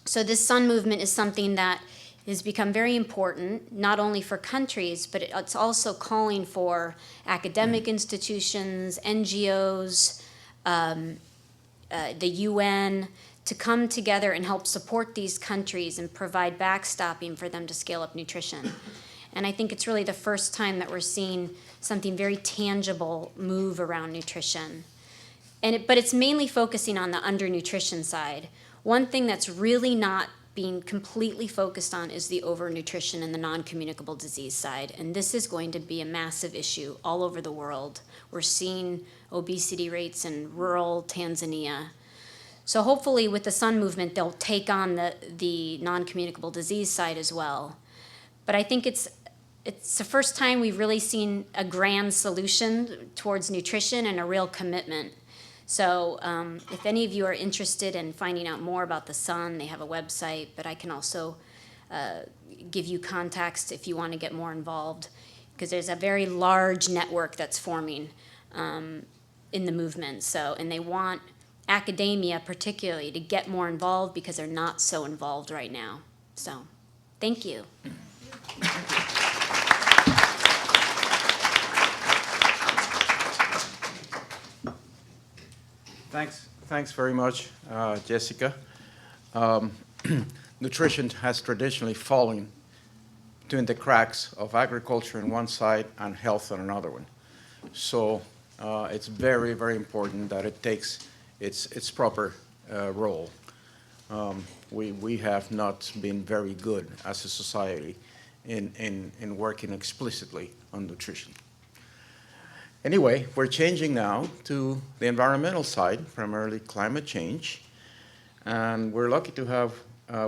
So this Sun movement is something that has become very important, not only for countries, but it's also calling for academic institutions, NGOs, the UN, to come together and help support these countries and provide backstopping for them to scale up nutrition. And I think it's really the first time that we're seeing something very tangible move around nutrition. But it's mainly focusing on the undernutrition side. One thing that's really not being completely focused on is the overnutrition and the non-communicable disease side. And this is going to be a massive issue all over the world. We're seeing obesity rates in rural Tanzania. So hopefully with the Sun movement, they'll take on the non-communicable disease side as well. But I think it's the first time we've really seen a grand solution towards nutrition and a real commitment. So if any of you are interested in finding out more about the Sun, they have a website, but I can also give you contacts if you want to get more involved, because there's a very large network that's forming in the movement. So, and they want academia particularly to get more involved because they're not so involved right now. So, thank you. Thanks very much, Jessica. Nutrition has traditionally fallen between the cracks of agriculture on one side and health on another one. So it's very, very important that it takes its proper role. We have not been very good as a society in working explicitly on nutrition. Anyway, we're changing now to the environmental side, primarily climate change. And we're lucky to have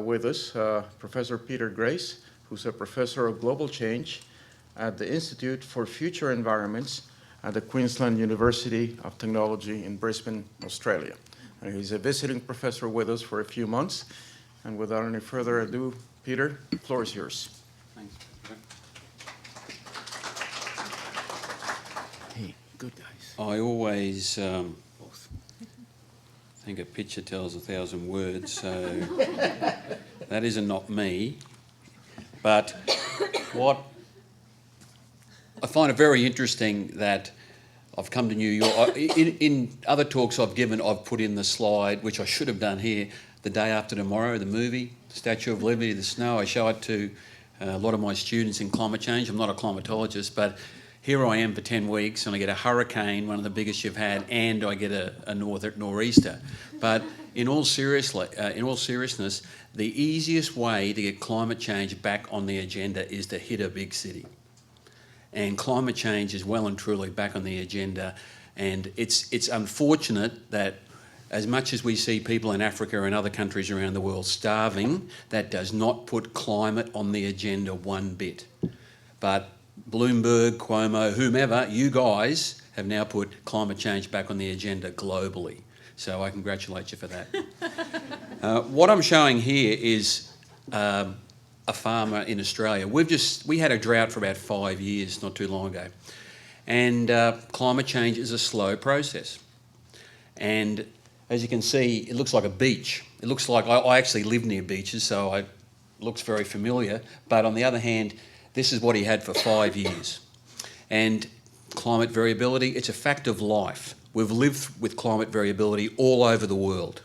with us Professor Peter Grace, who's a professor of global change at the Institute for Future Environments at the Queensland University of Technology in Brisbane, Australia. And he's a visiting professor with us for a few months. And without any further ado, Peter, the floor is yours. Thanks. Hey, good guys. I always think a picture tells 1,000 words, so that isn't not me. But what I find it very interesting that I've come to New York. In other talks I've given, I've put in the slide, which I should have done here, The Day After Tomorrow, the movie, Statue of Liberty, the snow. I show it to a lot of my students in climate change. I'm not a climatologist, but here I am for 10 weeks and I get a hurricane, one of the biggest you've had, and I get a nor'easter. But in all seriousness, the easiest way to get climate change back on the agenda is to hit a big city. And climate change is well and truly back on the agenda. And it's unfortunate that as much as we see people in Africa and other countries around the world starving, that does not put climate on the agenda one bit. But Bloomberg, Cuomo, whomever, you guys have now put climate change back on the agenda globally. So I congratulate you for that. What I'm showing here is a farmer in Australia. We had a drought for about 5 years, not too long ago. And climate change is a slow process. And as you can see, it looks like a beach. It looks like, I actually live near beaches, so it looks very familiar. But on the other hand, this is what he had for 5 years. And climate variability, it's a fact of life. We've lived with climate variability all over the world.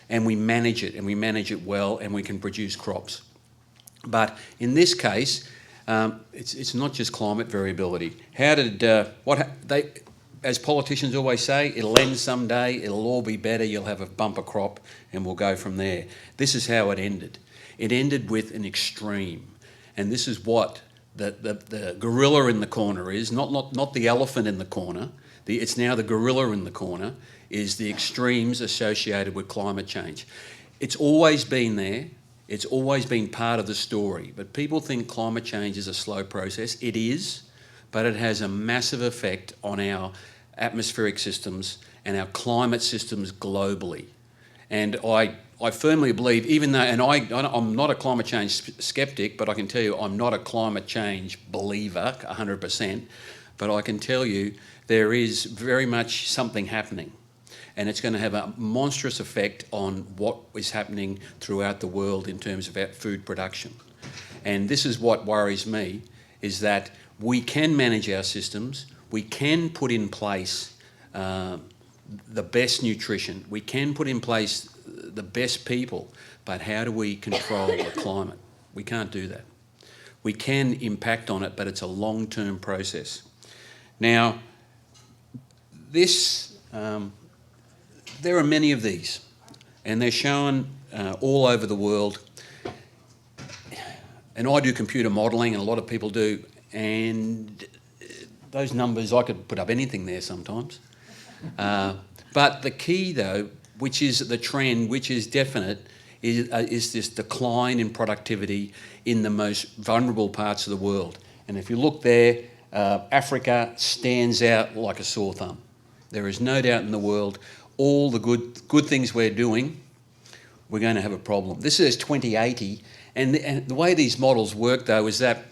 And we manage it, and we manage it well, and we can produce crops. But in this case, it's not just climate variability. As politicians always say, it'll end someday, it'll all be better, you'll have a bumper crop, and we'll go from there. This is how it ended. It ended with an extreme. And this is what the gorilla in the corner is, not the elephant in the corner. It's now the gorilla in the corner, is the extremes associated with climate change. It's always been there. It's always been part of the story. But people think climate change is a slow process. It is, but it has a massive effect on our atmospheric systems and our climate systems globally. And I firmly believe, even though, and I'm not a climate change skeptic, but I can tell you I'm not a climate change believer 100%, but I can tell you there is very much something happening. and it's going to have a monstrous effect on what is happening throughout the world in terms of our food production. And this is what worries me, is that we can manage our systems, we can put in place the best nutrition, we can put in place the best people, but how do we control the climate? We can't do that. We can impact on it, but it's a long-term process. Now, this, there are many of these, and they're shown all over the world. And I do computer modelling, and a lot of people do, and those numbers, I could put up anything there sometimes. But the key, though, which is the trend, which is definite, is this decline in productivity in the most vulnerable parts of the world. And if you look there, Africa stands out like a sore thumb. There is no doubt in the world, all the good things we're doing, we're going to have a problem. This is 2080, and the way these models work, though, is that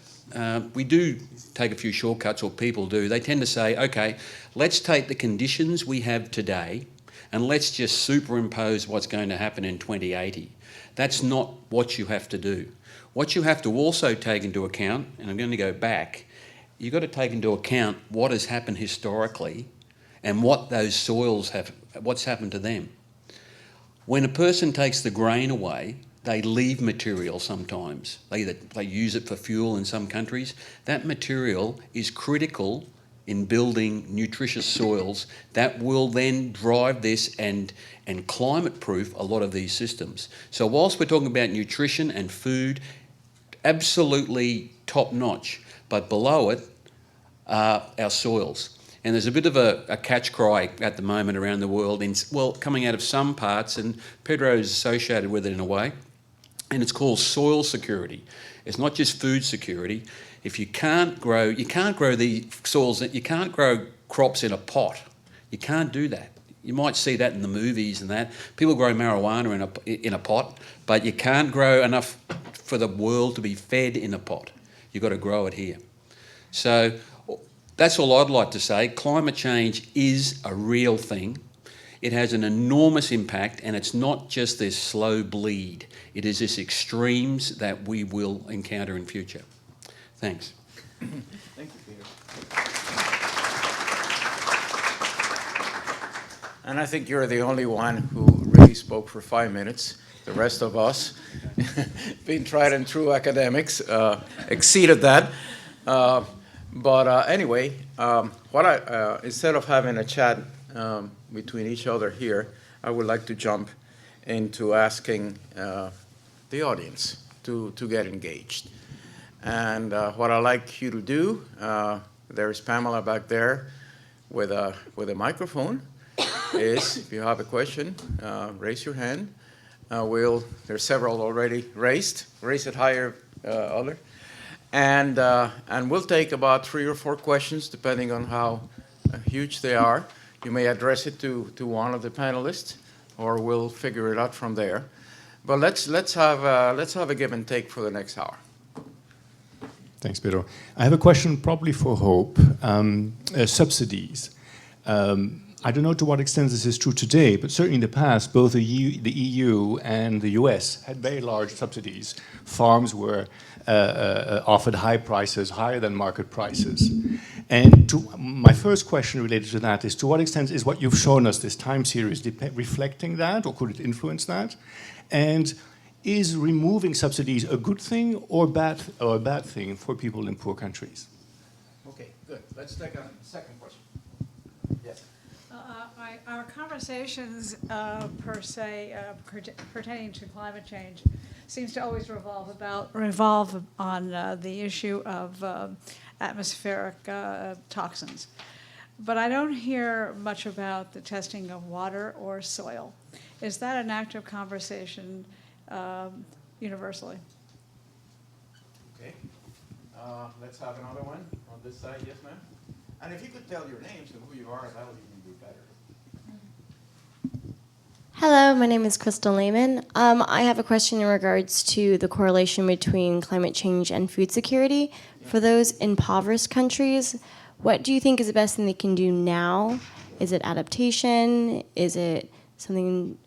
we do take a few shortcuts, or people do. They tend to say, okay, let's take the conditions we have today and let's just superimpose what's going to happen in 2080. That's not what you have to do. What you have to also take into account, and I'm going to go back, you've got to take into account what has happened historically and what those soils have, what's happened to them. When a person takes the grain away, they leave material sometimes. They use it for fuel in some countries. That material is critical in building nutritious soils that will then drive this and climate-proof a lot of these systems. So whilst we're talking about nutrition and food, absolutely top-notch, but below it are our soils. And there's a bit of a catch cry at the moment around the world, coming out of some parts, and Pedro is associated with it in a way, and it's called soil security. It's not just food security. If you can't grow the soils, you can't grow crops in a pot. You can't do that. You might see that in the movies and that. People grow marijuana in a pot, but you can't grow enough for the world to be fed in a pot. You've got to grow it here. So that's all I'd like to say. Climate change is a real thing. It has an enormous impact, and it's not just this slow bleed. It is this extremes that we will encounter in future. Thanks. Thank you, Peter. And I think you're the only one who really spoke for 5 minutes. The rest of us, being tried and true academics, exceeded that. But anyway, instead of having a chat between each other here, I would like to jump into asking the audience to get engaged. And what I'd like you to do, there's Pamela back there with a microphone, is if you have a question, raise your hand. There's several already raised. Raise it higher, other. And we'll take about 3 or 4 questions, depending on how huge they are. You may address it to one of the panelists, or we'll figure it out from there. But let's have a give and take for the next hour. Thanks, Pedro. I have a question probably for Hope. Subsidies. I don't know to what extent this is true today, but certainly in the past, both the EU and the US had very large subsidies. Farms were offered high prices, higher than market prices. And my first question related to that is, to what extent is what you've shown us, this time series, reflecting that, or could it influence that? And is removing subsidies a good thing or a bad thing for people in poor countries? Okay, good. Let's take a second question. Yes. Our conversations per se pertaining to climate change seems to always revolve on the issue of atmospheric toxins. But I don't hear much about the testing of water or soil. Is that an active conversation universally? Okay. Let's have another one on this side. Yes, ma'am. And if you could tell your names and who you are, that would even be better. Hello, my name is Crystal Lehman. I have a question in regards to the correlation between climate change and food security. For those impoverished countries, what do you think is the best thing they can do now Is it adaptation? Is it something,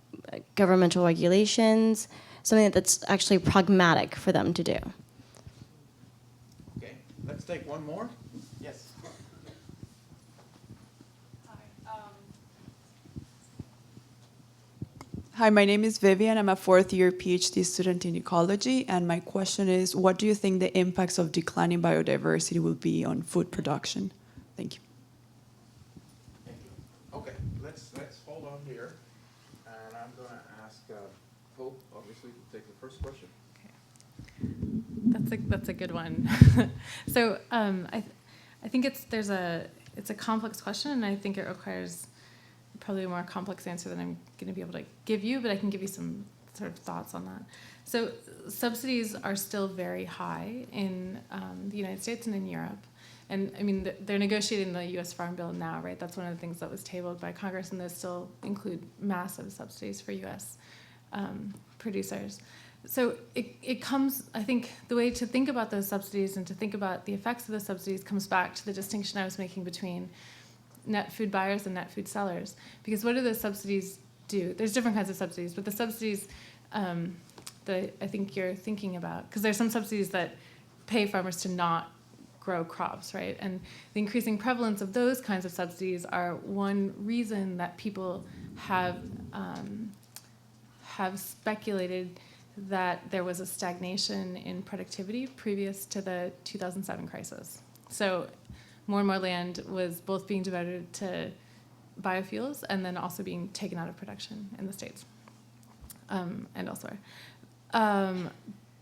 governmental regulations? Something that's actually pragmatic for them to do. Okay, let's take one more. Yes. Hi, my name is Vivian. I'm a fourth-year PhD student in ecology, and my question is, what do you think the impacts of declining biodiversity will be on food production? Thank you. Okay, let's hold on here, and I'm going to ask Hope, obviously, to take the first question. That's a good one. So I think it's a complex question, and I think it requires probably a more complex answer than I'm going to be able to give you, but I can give you some sort of thoughts on that. So subsidies are still very high in the United States and in Europe. And I mean, they're negotiating the U.S. Farm Bill now, right? That's one of the things that was tabled by Congress, and those still include massive subsidies for U.S. Producers. So it comes, I think, the way to think about those subsidies and to think about the effects of those subsidies comes back to the distinction I was making between net food buyers and net food sellers. Because what do those subsidies do? There's different kinds of subsidies, but the subsidies that I think you're thinking about, because there's some subsidies that pay farmers to not grow crops, right? And the increasing prevalence of those kinds of subsidies are one reason that people have speculated that there was a stagnation in productivity previous to the 2007 crisis. So more and more land was both being devoted to biofuels and then also being taken out of production in the States and elsewhere.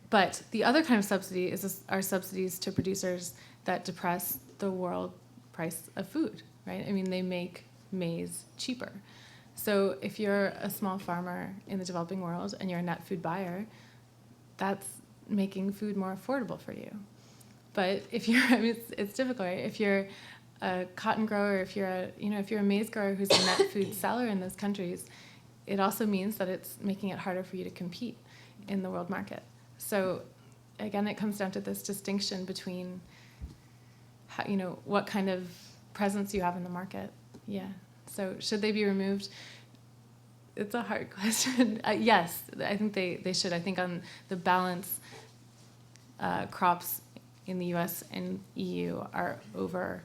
But the other kind of subsidy are subsidies to producers that depress the world price of food, right? I mean, they make maize cheaper. So if you're a small farmer in the developing world and you're a net food buyer, that's making food more affordable for you. But if you're, I mean, it's difficult, right? If you're a cotton grower, if you're a maize grower who's a net food seller in those countries, it also means that it's making it harder for you to compete in the world market. So again, it comes down to this distinction between how, what kind of presence you have in the market. Yeah. So should they be removed? It's a hard question. Yes, I think they should. I think on the balance, crops in the U.S. and EU are over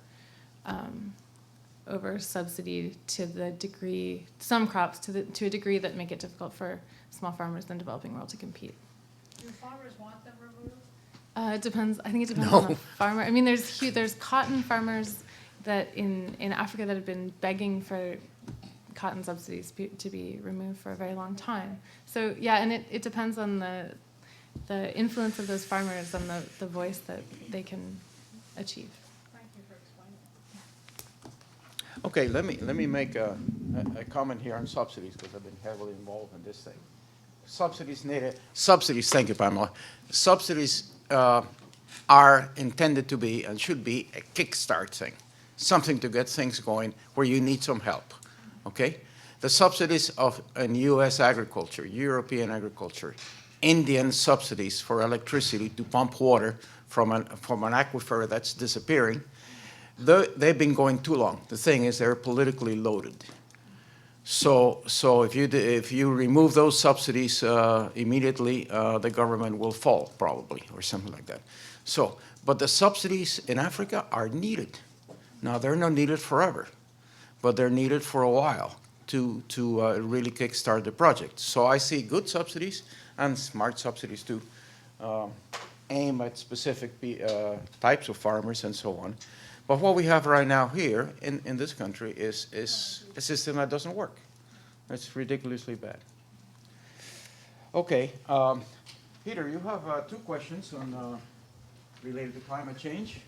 subsidied to the degree, some crops to a degree that make it difficult for small farmers in the developing world to compete. Do farmers want them removed? It depends. I think it depends on the farmer. I mean, there's cotton farmers that in Africa that have been begging for cotton subsidies to be removed for a very long time. So yeah, and it depends on the influence of those farmers and the voice that they can achieve. Thank you for explaining. Okay, let me make a comment here on subsidies, because I've been heavily involved in this thing. Subsidies, thank you, Pamela. Subsidies are intended to be and should be a kickstart thing, something to get things going where you need some help, okay? The subsidies in U.S. agriculture, European agriculture, Indian subsidies for electricity to pump water from an aquifer that's disappearing, they've been going too long. The thing is, they're politically loaded. So if you remove those subsidies immediately, the government will fall probably, or something like that. So, but the subsidies in Africa are needed. Now, they're not needed forever, but they're needed for a while to really kickstart the project. So I see good subsidies and smart subsidies to aim at specific types of farmers and so on. But what we have right now here in this country is a system that doesn't work. It's ridiculously bad. Okay, Peter, you have 2 questions on related to climate change.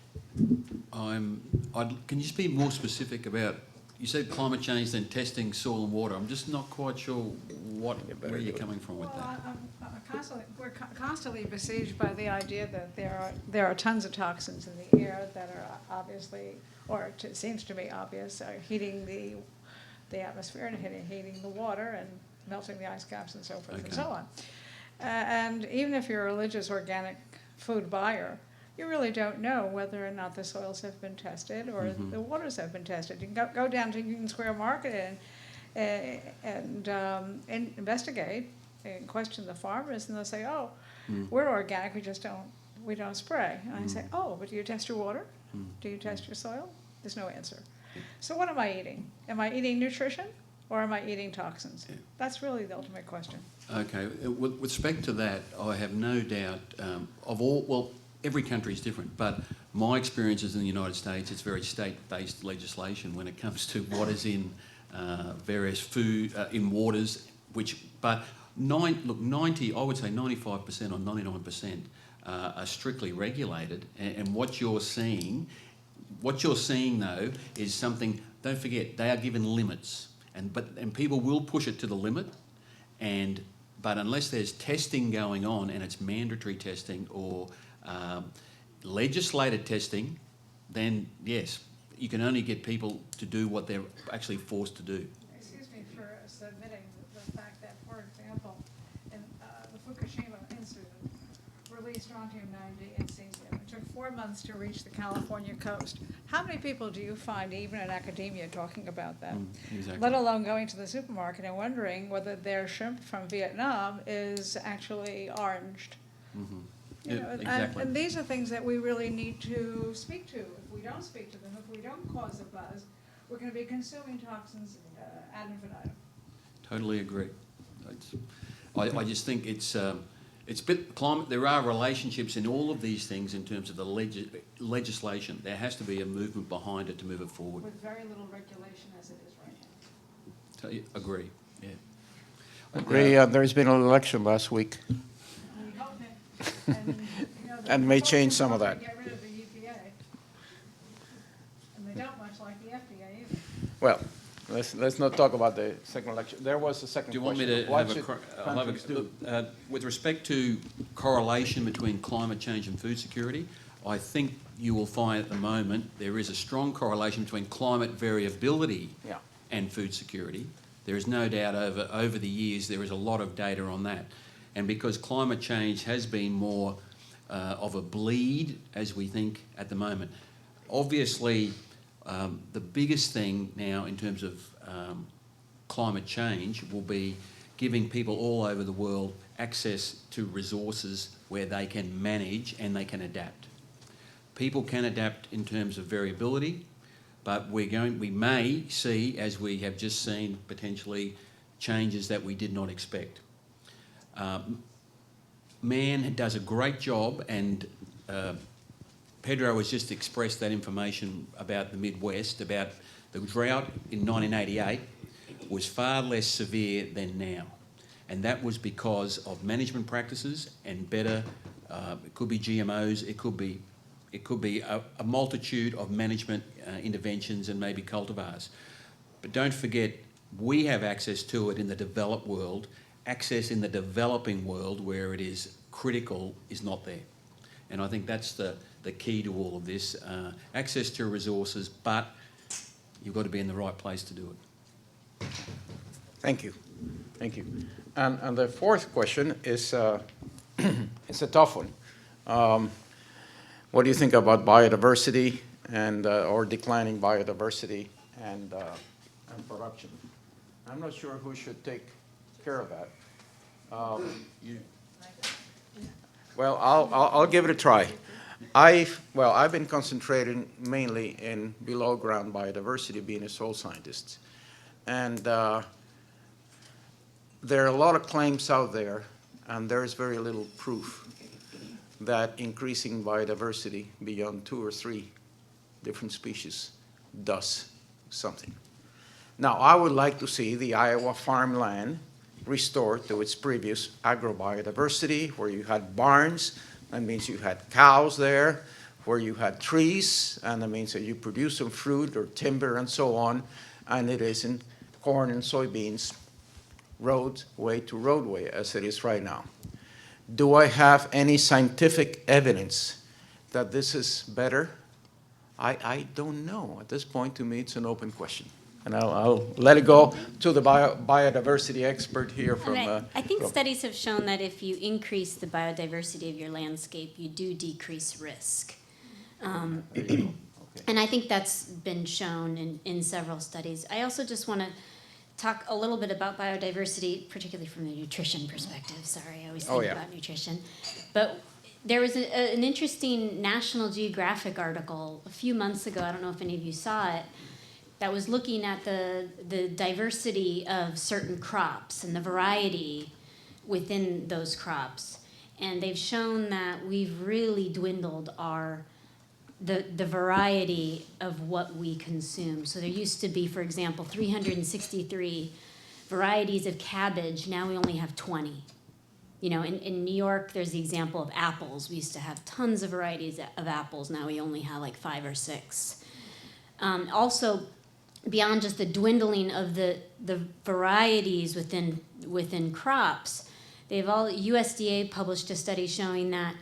Can you just be more specific about, you said climate change, then testing soil and water. I'm just not quite sure where you're coming from with that. We're constantly besieged by the idea that there are tons of toxins in the air that are obviously, or it seems to be obvious, are heating the atmosphere and heating the water and melting the ice caps and so forth and so on. And even if you're a religious organic food buyer, you really don't know whether or not the soils have been tested or the waters have been tested. You can go down to Union Square Market and investigate and question the farmers, and they'll say, "Oh, we're organic. We don't spray." And I say, "Oh, but do you test your water? Do you test your soil?" There's no answer. So what am I eating? Am I eating nutrition or am I eating toxins? Yeah. That's really the ultimate question. Okay, with respect to that, I have no doubt every country is different, but my experiences in the United States, it's very state-based legislation when it comes to what is in various food, in waters, but 90, I would say 95% or 99% are strictly regulated, and what you're seeing though is something, don't forget, they are given limits, and people will push it to the limit, but unless there's testing going on, and it's mandatory testing or legislated testing, then yes, you can only get people to do what they're actually forced to do. Excuse me for submitting the fact that, for example, in the Fukushima incident released strontium-90 in cesium. It took 4 months to reach the California coast. How many people do you find, even in academia, talking about that? Exactly. Let alone going to the supermarket and wondering whether their shrimp from Vietnam is actually oranged. You know, Exactly. and these are things that we really need to speak to. If we don't speak to them, if we don't cause a buzz, we're going to be consuming toxins ad infinitum. Totally agree. I just think it's climate. There are relationships in all of these things in terms of the legislation. There has to be a movement behind it to move it forward. With very little regulation as it is right now. Agree. Yeah. Agree. There's been an election last week. We hope that, and, you know, And may change some of that. Get rid of the EPA. And they don't much like the FDA either. Well, let's not talk about the second election. There was a second Do you want me question. to What have should I'll have countries do? with respect to correlation between climate change and food security, I think you will find at the moment there is a strong correlation between climate variability Yeah. and food security. There is no doubt over the years there is a lot of data on that. And because climate change has been more of a bleed, as we think at the moment, obviously the biggest thing now in terms of climate change will be giving people all over the world access to resources where they can manage and they can adapt. People can adapt in terms of variability, but we may see, as we have just seen, potentially changes that we did not expect. Man does a great job, and Pedro has just expressed that information about the Midwest, about the drought in 1988 was far less severe than now. And that was because of management practices and better, it could be GMOs, it could be a multitude of management interventions and maybe cultivars. But don't forget, we have access to it in the developed world. Access in the developing world, where it is critical, is not there. And I think that's the key to all of this. Access to resources, but you've got to be in the right place to do it. Thank you. Thank you. And the fourth question is it's a tough one. What do you think about biodiversity and or declining biodiversity and production? I'm not sure who should take care of that. Well, I'll give it a try. I've been concentrating mainly in below ground biodiversity, being a soil scientist, and there are a lot of claims out there, and there is very little proof that increasing biodiversity beyond 2 or 3 different species does something. Now, I would like to see the Iowa farmland restored to its previous agrobiodiversity, where you had barns, that means you had cows there, where you had trees, and that means that you produce some fruit or timber and so on, and it isn't corn and soybeans roadway to roadway as it is right now. Do I have any scientific evidence that this is better? I don't know. At this point, to me, it's an open question. And I'll let it go to the biodiversity expert here from. I think from- studies have shown that if you increase the biodiversity of your landscape, you do decrease risk. And I think that's been shown in several studies. I also just want to talk a little bit about biodiversity, particularly from the nutrition perspective. Sorry, I always think about nutrition. But there was an interesting National Geographic article a few months ago, I don't know if any of you saw it, that was looking at the diversity of certain crops and the variety within those crops. And they've shown that we've really dwindled the variety of what we consume. So there used to be, for example, 363 varieties of cabbage. Now we only have 20. You know, in New York, there's the example of apples. We used to have tons of varieties of apples. Now we only have like 5 or 6. Also, beyond just the dwindling of the varieties within crops, USDA published a study showing that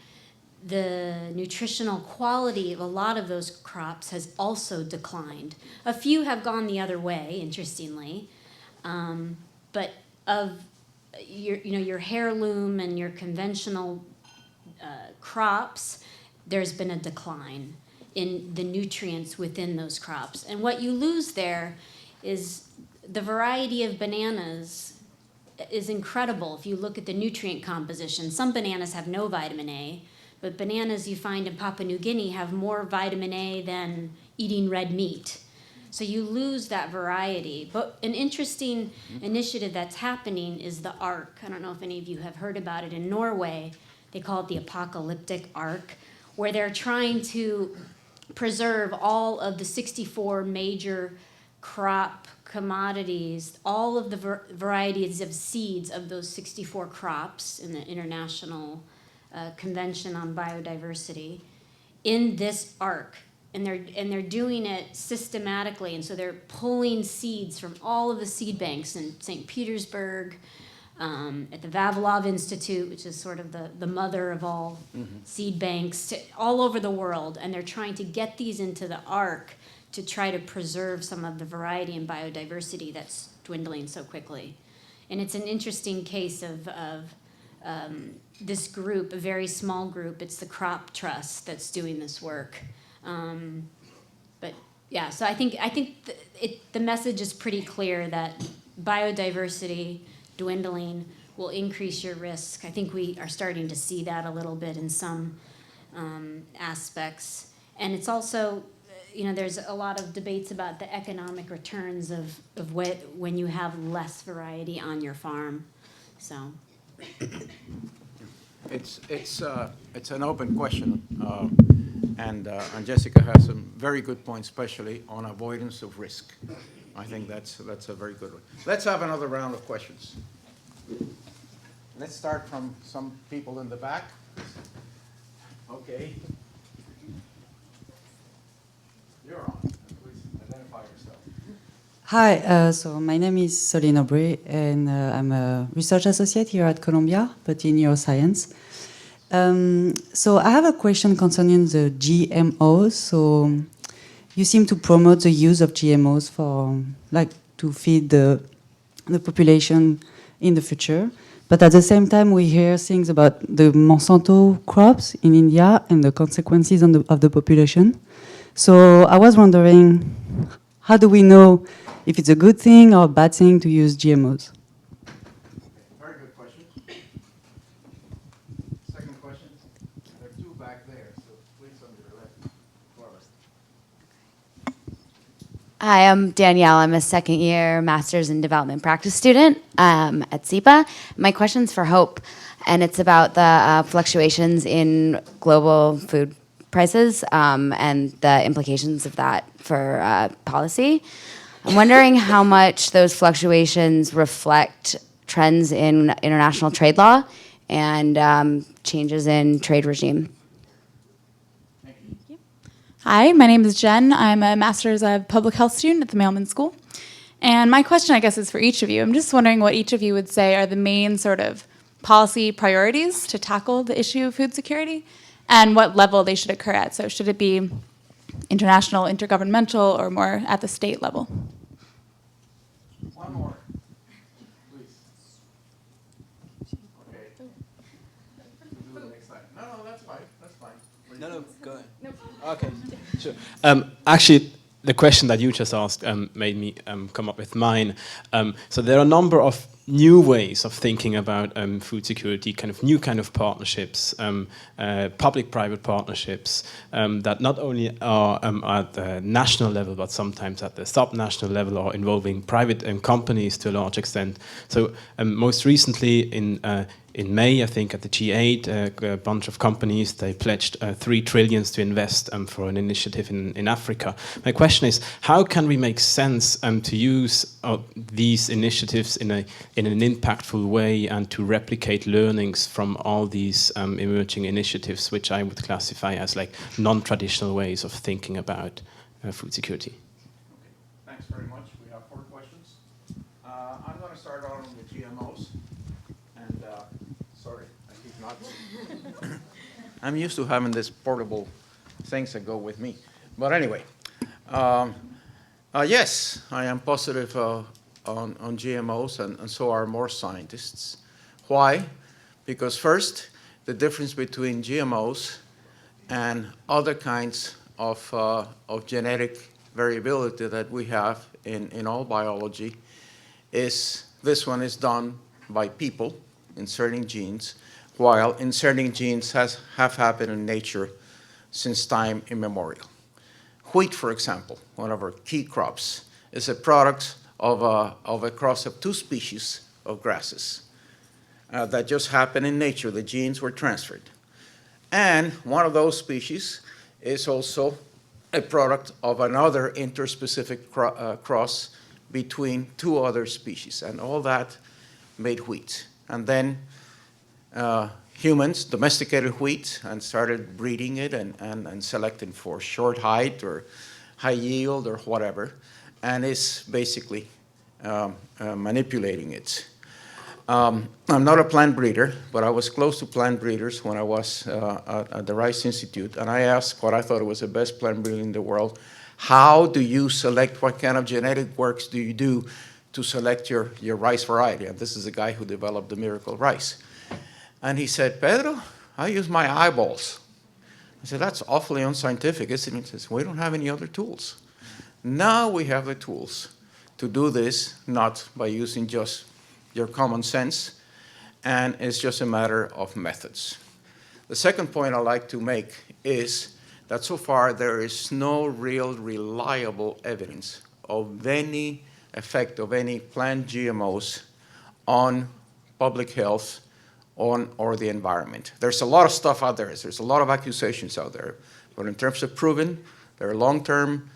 the nutritional quality of a lot of those crops has also declined. A few have gone the other way, interestingly, but of your heirloom and your conventional crops, there's been a decline in the nutrients within those crops. And what you lose there is the variety of bananas is incredible if you look at the nutrient composition. Some bananas have no vitamin A, but bananas you find in Papua New Guinea have more vitamin A than eating red meat. So you lose that variety. But an interesting initiative that's happening is the ARC. I don't know if any of you have heard about it in Norway. They call it the Apocalyptic Arc, where they're trying to preserve all of the 64 major crop commodities, all of the varieties of seeds of those 64 crops in the International Convention on Biodiversity in this arc. And they're doing it systematically, and so they're pulling seeds from all of the seed banks in St. Petersburg, at the Vavilov Institute, which is sort of the mother of all seed banks, all over the world, and they're trying to get these into the arc to try to preserve some of the variety and biodiversity that's dwindling so quickly. And it's an interesting case of this group, a very small group. It's the Crop Trust that's doing this work. But yeah, so I think the message is pretty clear that biodiversity dwindling will increase your risk. I think we are starting to see that a little bit in some aspects. And it's also, there's a lot of debates about the economic returns of when you have less variety on your farm. So. It's an open question, and Jessica has some very good points, especially on avoidance of risk. I think that's a very good one. Let's have another round of questions. Let's start from some people in the back. Okay. You're on. Please identify yourself. Hi, so my name is Soline Aubry, and I'm a research associate here at Columbia, but in neuroscience. So I have a question concerning the GMOs. So you seem to promote the use of GMOs for, to feed the population in the future. But at the same time, we hear things about the Monsanto crops in India and the consequences of the population. So I was wondering, how do we know if it's a good thing or a bad thing to use GMOs? Very good question. Second question. There are two back there, so please on your left. Forward. Hi, I'm Danielle. I'm a second-year Master's in Development Practice student at SEPA. My question's for Hope, and it's about the fluctuations in global food prices and the implications of that for policy. I'm wondering how much those fluctuations reflect trends in international trade law and changes in trade regime. Hi, my name is Jen. I'm a Master's of Public Health student at the Mailman School. And my question, I guess, is for each of you. I'm just wondering what each of you would say are the main sort of policy priorities to tackle the issue of food security and what level they should occur at. So should it be international, intergovernmental, or more at the state level? No, go ahead. Okay, sure. Actually, the question that you just asked made me come up with mine. So there are a number of new ways of thinking about food security, new kind of partnerships, public-private partnerships that not only are at the national level, but sometimes at the sub-national level, or involving private companies to a large extent. So most recently in May, I think at the G8, a bunch of companies, they pledged 3 trillion to invest for an initiative in Africa. My question is, how can we make sense to use these initiatives in an impactful way and to replicate learnings from all these emerging initiatives, which I would classify as like non-traditional ways of thinking about food security? Okay. Thanks very much. We have 4 questions. I'm going to start out on the GMOs. And sorry, I keep not. I'm used to having this portable things that go with me. But anyway, yes, I am positive on GMOs, and so are more scientists. Why? Because first, the difference between GMOs and other kinds of genetic variability that we have in all biology is this one is done by people inserting genes, while inserting genes have happened in nature since time immemorial. Wheat, for example, one of our key crops, is a product of a cross of 2 species of grasses that just happened in nature. The genes were transferred. And one of those species is also a product of another interspecific cross between 2 other species, and all that made wheat. And then humans domesticated wheat and started breeding it and selecting for short height or high yield or whatever, and is basically manipulating it. I'm not a plant breeder, but I was close to plant breeders when I was at the Rice Institute, and I asked what I thought was the best plant breeder in the world. How do you select, what kind of genetic works do you do to select your rice variety? And this is the guy who developed the miracle rice. And he said, Pedro, I use my eyeballs. I said, that's awfully unscientific, isn't it? He says, we don't have any other tools. Now we have the tools to do this, not by using just your common sense, and it's just a matter of methods. The second point I'd like to make is that so far there is no real reliable evidence of any effect of any plant GMOs on public health or the environment. There's a lot of stuff out there. There's a lot of accusations out there. But in terms of proven, there are long-term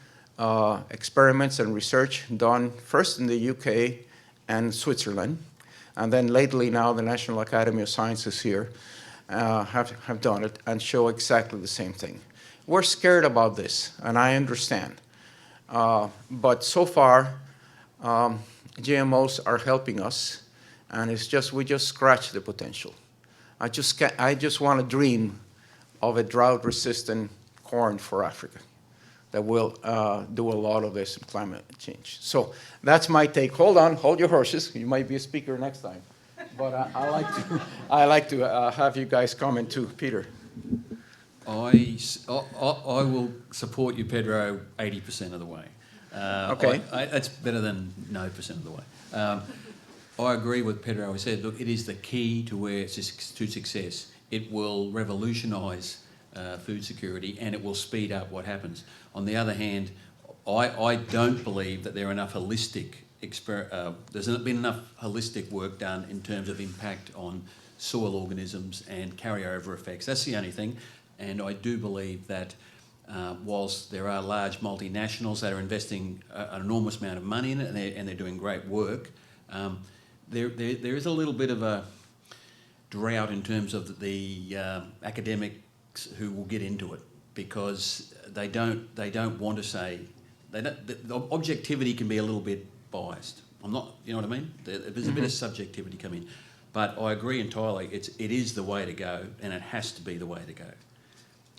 experiments and research done first in the UK and Switzerland, and then lately now the National Academy of Sciences here have done it and show exactly the same thing. We're scared about this, and I understand. But so far, GMOs are helping us, and it's just we just scratch the potential. I just want to dream of a drought-resistant corn for Africa that will do a lot of this climate change. So that's my take. Hold on, hold your horses. You might be a speaker next time. But I like to have you guys comment too. Peter. I will support you, Pedro, 80% of the way. Okay. That's better than no percent of the way. I agree with Pedro. He said, look, it is the key to success. It will revolutionise food security, and it will speed up what happens. On the other hand, I don't believe that there are enough holistic there's not been enough holistic work done in terms of impact on soil organisms and carryover effects. That's the only thing. And I do believe that whilst there are large multinationals that are investing an enormous amount of money in it and they're doing great work, there is a little bit of a drought in terms of the academics who will get into it, because they don't want to say, the objectivity can be a little bit biased. I'm not, you know what I mean? There's a bit of subjectivity coming. But I agree entirely. It is the way to go, and it has to be the way to go.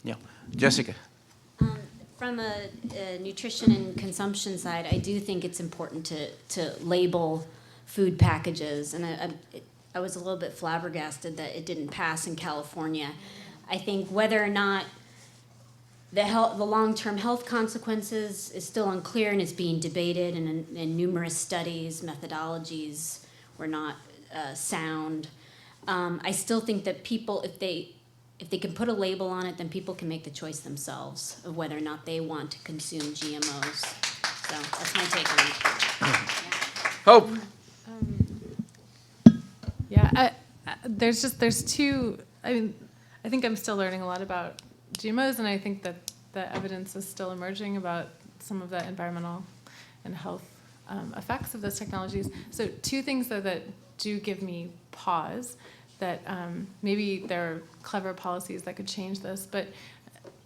Yeah, Jessica. From a nutrition and consumption side, I do think it's important to label food packages, and I was a little bit flabbergasted that it didn't pass in California. I think whether or not the long-term health consequences is still unclear and is being debated, and in numerous studies, methodologies were not sound. I still think that people, if they can put a label on it, then people can make the choice themselves of whether or not they want to consume GMOs. So that's my take on it. Hope. Yeah, there's two. I mean, I think I'm still learning a lot about GMOs, and I think that the evidence is still emerging about some of the environmental and health effects of those technologies. So two things though that do give me pause, that maybe there are clever policies that could change this, but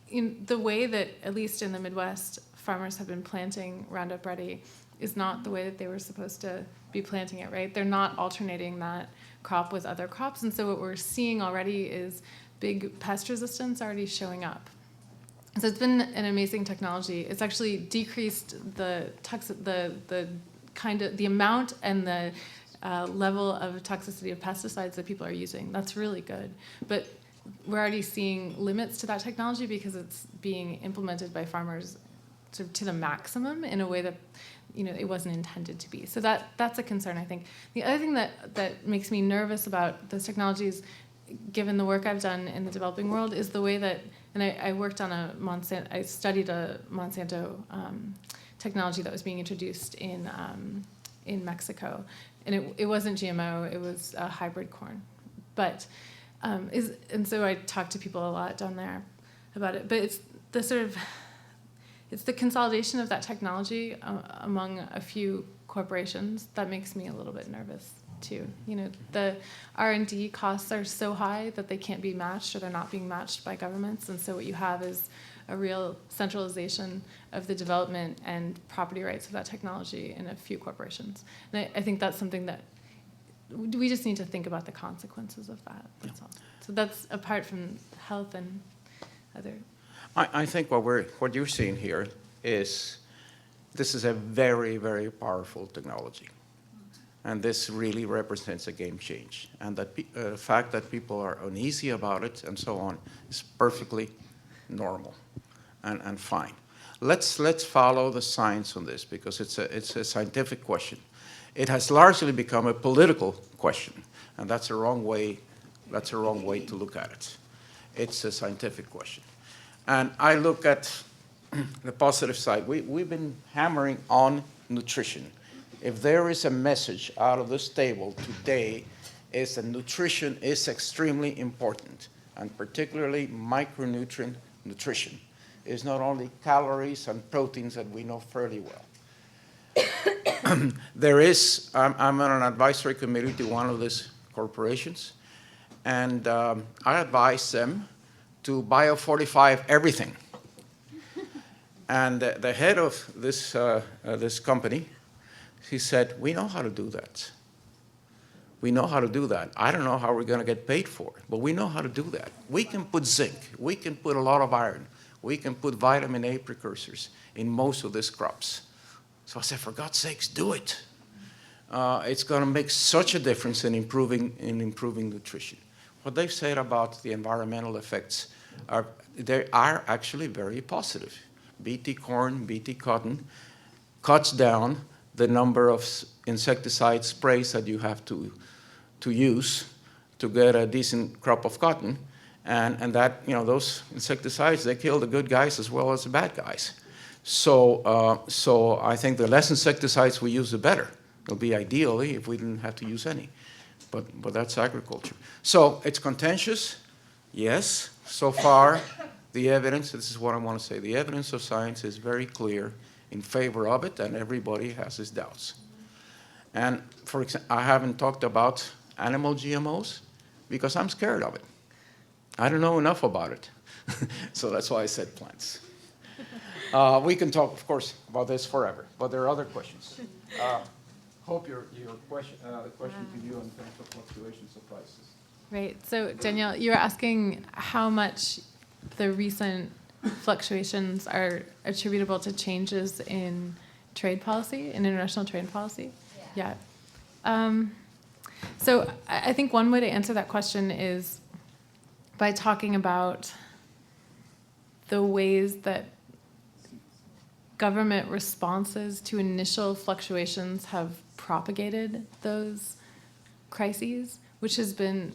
in the way that, at least in the Midwest, farmers have been planting Roundup Ready is not the way that they were supposed to be planting it, right? They're not alternating that crop with other crops, and so what we're seeing already is big pest resistance already showing up. So it's been an amazing technology. It's actually decreased the amount and the level of toxicity of pesticides that people are using. That's really good. But we're already seeing limits to that technology because it's being implemented by farmers sort of to the maximum in a way that it wasn't intended to be. So that's a concern, I think. The other thing that makes me nervous about those technologies, given the work I've done in the developing world, is the way that, and I worked on I studied a Monsanto technology that was being introduced in Mexico. And it wasn't GMO, it was hybrid corn. But, and so I talked to people a lot down there about it. But it's the consolidation of that technology among a few corporations that makes me a little bit nervous too. The R&D costs are so high that they can't be matched, or they're not being matched by governments. And so what you have is a real centralization of the development and property rights of that technology in a few corporations. And I think that's something that we just need to think about the consequences of that. That's all. So that's apart from health and other. I think what you're seeing here is this is a very, very powerful technology. And this really represents a game change. And the fact that people are uneasy about it and so on is perfectly normal and fine. Let's follow the science on this, because it's a scientific question. It has largely become a political question, and that's a wrong way to look at it. It's a scientific question. And I look at the positive side. We've been hammering on nutrition. If there is a message out of this table today, is that nutrition is extremely important, and particularly micronutrient nutrition. It's not only calories and proteins that we know fairly well. I'm on an advisory committee to one of these corporations, and I advise them to biofortify everything. And the head of this company, he said, we know how to do that. We know how to do that. I don't know how we're going to get paid for it, but we know how to do that. We can put zinc. We can put a lot of iron. We can put vitamin A precursors in most of these crops. So I said, for God's sakes, do it. It's going to make such a difference in improving nutrition. What they've said about the environmental effects they are actually very positive. BT corn, BT cotton cuts down the number of insecticide sprays that you have to use to get a decent crop of cotton, and that those insecticides, they kill the good guys as well as the bad guys. So I think the less insecticides we use, the better. It'll be ideally if we didn't have to use any, but that's agriculture. So it's contentious, yes. So far, the evidence, this is what I want to say, the evidence of science is very clear in favor of it, and everybody has his doubts. And for example, I haven't talked about animal GMOs because I'm scared of it. I don't know enough about it. So that's why I said plants. We can talk, of course, about this forever, but there are other questions. Hope your question, the question to you in terms of fluctuations of prices. Right. So Danielle, you were asking how much the recent fluctuations are attributable to changes in trade policy, in international trade policy. Yeah. So I think one way to answer that question is by talking about the ways that government responses to initial fluctuations have propagated those crises, which has been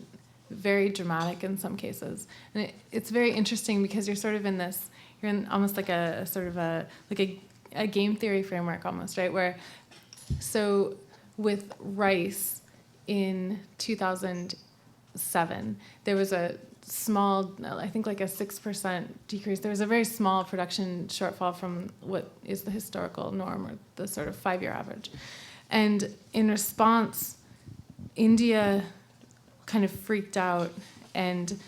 very dramatic in some cases. And it's very interesting because you're sort of in this, you're in almost like a sort of a game theory framework almost, right? Where, so with rice in 2007, there was a small, I think like a 6% decrease. There was a very small production shortfall from what is the historical norm or the sort of 5-year average. And in response, India kind of freaked out and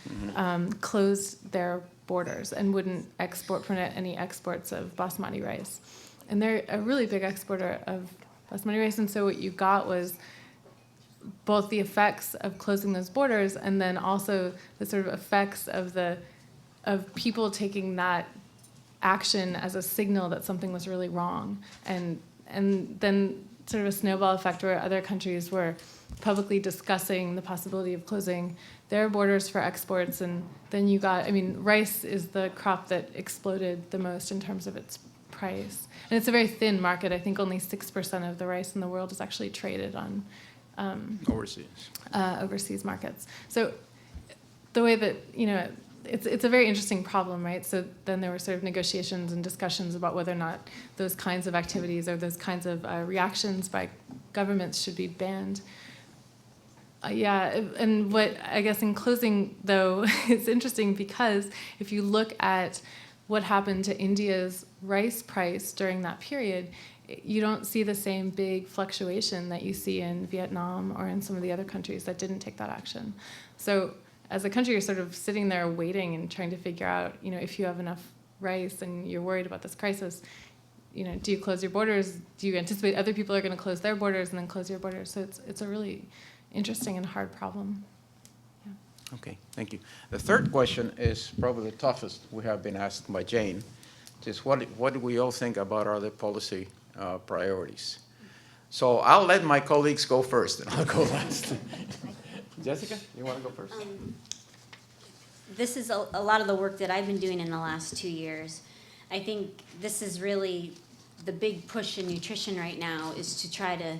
closed their borders and wouldn't permit any exports of basmati rice. And they're a really big exporter of basmati rice, and so what you got was both the effects of closing those borders and then also the sort of effects of people taking that action as a signal that something was really wrong. And then sort of a snowball effect where other countries were publicly discussing the possibility of closing their borders for exports. And then you got, I mean, rice is the crop that exploded the most in terms of its price. And it's a very thin market. I think only 6% of the rice in the world is actually traded on overseas markets. So the way that, it's a very interesting problem, right? So then there were sort of negotiations and discussions about whether or not those kinds of activities or those kinds of reactions by governments should be banned. And what I guess in closing, though, it's interesting because if you look at what happened to India's rice price during that period, you don't see the same big fluctuation that you see in Vietnam or in some of the other countries that didn't take that action. So as a country, you're sort of sitting there waiting and trying to figure out, if you have enough rice and you're worried about this crisis, do you close your borders? Do you anticipate other people are going to close their borders and then close your borders? So it's a really interesting and hard problem. Yeah. Okay, thank you. The third question is probably the toughest we have been asked by Jane. Just what do we all think about our policy priorities? So I'll let my colleagues go first and I'll go last. Jessica, you want to go first? This is a lot of the work that I've been doing in the last 2 years. I think this is really the big push in nutrition right now, is to try to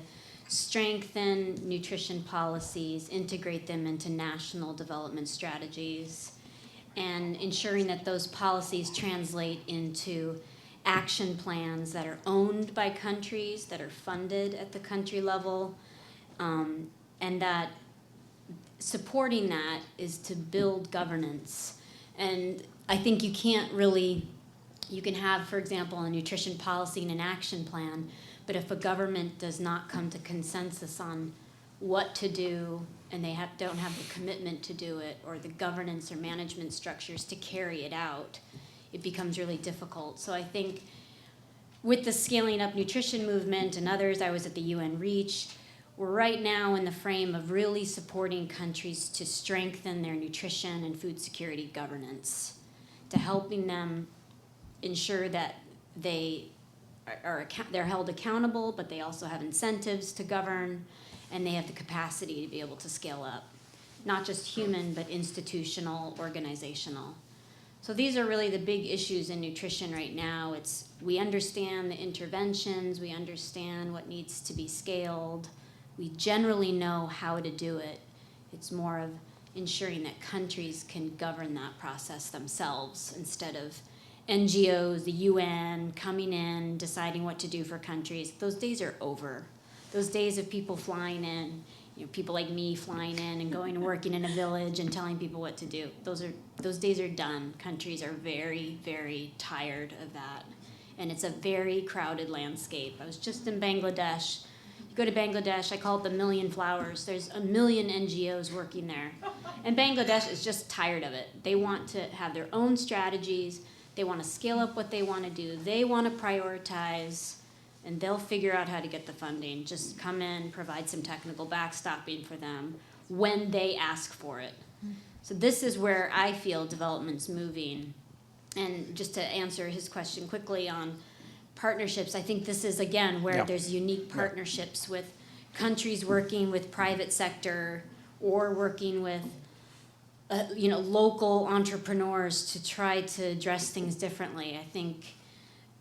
strengthen nutrition policies, integrate them into national development strategies, and ensuring that those policies translate into action plans that are owned by countries, that are funded at the country level, and that supporting that is to build governance. And I think you can have, for example, a nutrition policy and an action plan, but if a government does not come to consensus on what to do, and they don't have the commitment to do it, or the governance or management structures to carry it out, it becomes really difficult. So I think with the Scaling Up Nutrition movement and others, I was at the UN REACH, we're right now in the frame of really supporting countries to strengthen their nutrition and food security governance, to helping them ensure that they're held accountable, but they also have incentives to govern, and they have the capacity to be able to scale up, not just human, but institutional, organizational. So these are really the big issues in nutrition right now. We understand the interventions, we understand what needs to be scaled, we generally know how to do it. It's more of ensuring that countries can govern that process themselves instead of NGOs, the UN, coming in, deciding what to do for countries. Those days are over. Those days of people flying in, people like me flying in and going and working in a village and telling people what to do. Those days are done. Countries are very, very tired of that. And it's a very crowded landscape. I was just in Bangladesh. You go to Bangladesh, I call it the million flowers. There's a million NGOs working there. And Bangladesh is just tired of it. They want to have their own strategies. They want to scale up what they want to do. They want to prioritize, and they'll figure out how to get the funding. Just come in, provide some technical backstopping for them when they ask for it. So this is where I feel development's moving. And just to answer his question quickly on partnerships, I think this is, again, where there's unique partnerships with countries working with private sector or working with local entrepreneurs to try to address things differently. I think,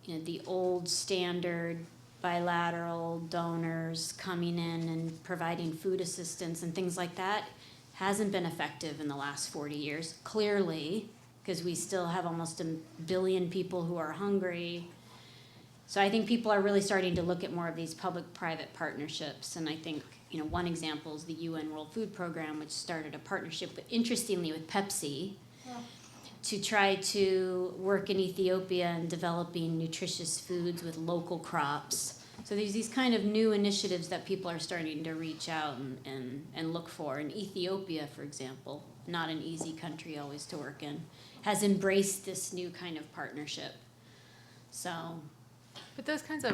the old standard bilateral donors coming in and providing food assistance and things like that hasn't been effective in the last 40 years, clearly, because we still have almost 1 billion people who are hungry. So I think people are really starting to look at more of these public-private partnerships, and I think, one example is the UN World Food Program, which started a partnership, but interestingly with Pepsi, to try to work in Ethiopia in developing nutritious foods with local crops. So there's these kind of new initiatives that people are starting to reach out and look for. And Ethiopia, for example, not an easy country always to work in, has embraced this new kind of partnership. So. But those kinds of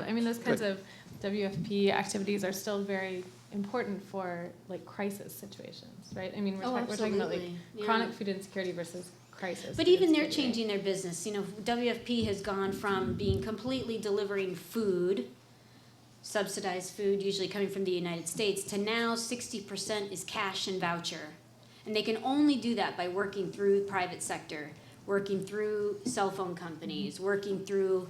WFP activities are still very important for like crisis situations, right? I mean, we're talking about like chronic food insecurity versus crisis. But even they're changing their business. WFP has gone from being completely delivering food, subsidized food, usually coming from the United States, to now 60% is cash and voucher. And they can only do that by working through the private sector, working through cell phone companies, working through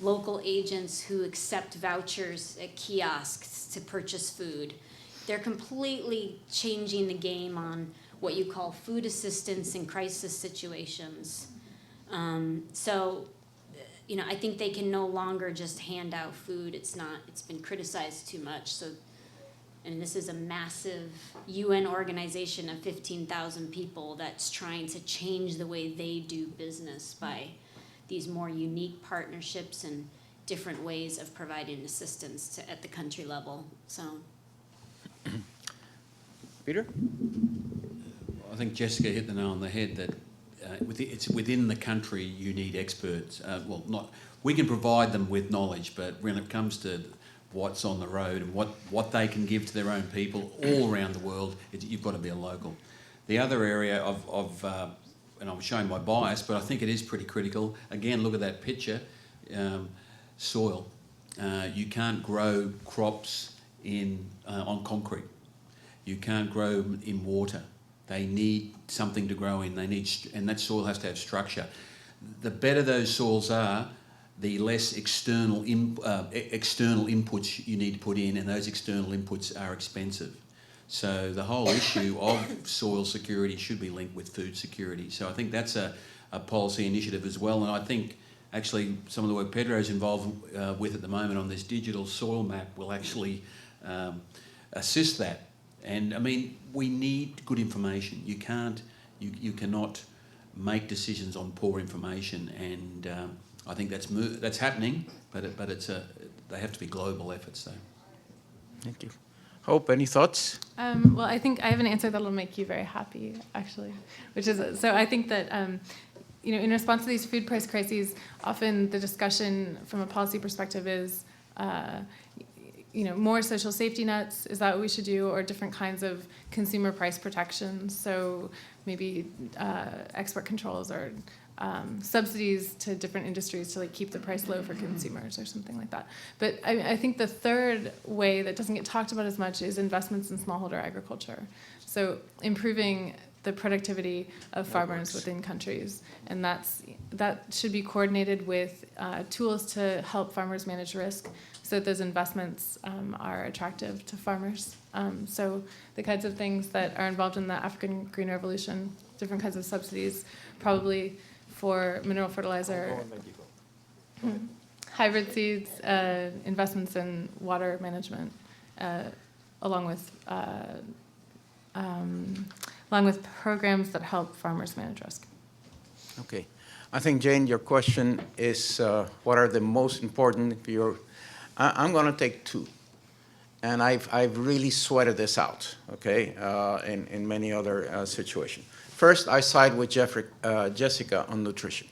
local agents who accept vouchers at kiosks to purchase food. They're completely changing the game on what you call food assistance in crisis situations. I think they can no longer just hand out food. It's been criticized too much. And this is a massive UN organization of 15,000 people that's trying to change the way they do business by these more unique partnerships and different ways of providing assistance at the country level. So, Peter? I think Jessica hit the nail on the head that it's within the country you need experts. We can provide them with knowledge, but when it comes to what's on the road and what they can give to their own people all around the world, you've got to be a local. The other area and I'm showing my bias, but I think it is pretty critical. Again, look at that picture, soil. You can't grow crops on concrete. You can't grow them in water. They need something to grow in. And that soil has to have structure. The better those soils are, the less external inputs you need to put in, and those external inputs are expensive. So the whole issue of soil security should be linked with food security. So I think that's a policy initiative as well. And I think actually some of the work Pedro's involved with at the moment on this digital soil map will actually assist that. And I mean, we need good information. You cannot make decisions on poor information. And I think that's happening, but they have to be global efforts though. Thank you. Hope, any thoughts? Well, I think I have an answer that'll make you very happy, actually, which is, so I think that, in response to these food price crises, often the discussion from a policy perspective is, more social safety nets, is that what we should do, or different kinds of consumer price protections, so maybe export controls or subsidies to different industries to keep the price low for consumers or something like that. But I think the third way that doesn't get talked about as much is investments in smallholder agriculture. So improving the productivity of farmers within countries, and that should be coordinated with tools to help farmers manage risk, so that those investments are attractive to farmers. So the kinds of things that are involved in the African Green Revolution, different kinds of subsidies, probably for mineral fertilizer, hybrid seeds, investments in water management, along with programs that help farmers manage risk. Okay. I think, Jane, your question is what are the most important for your... I'm going to take two. And I've really sweated this out, okay, in many other situations. First, I side with Jessica on nutrition.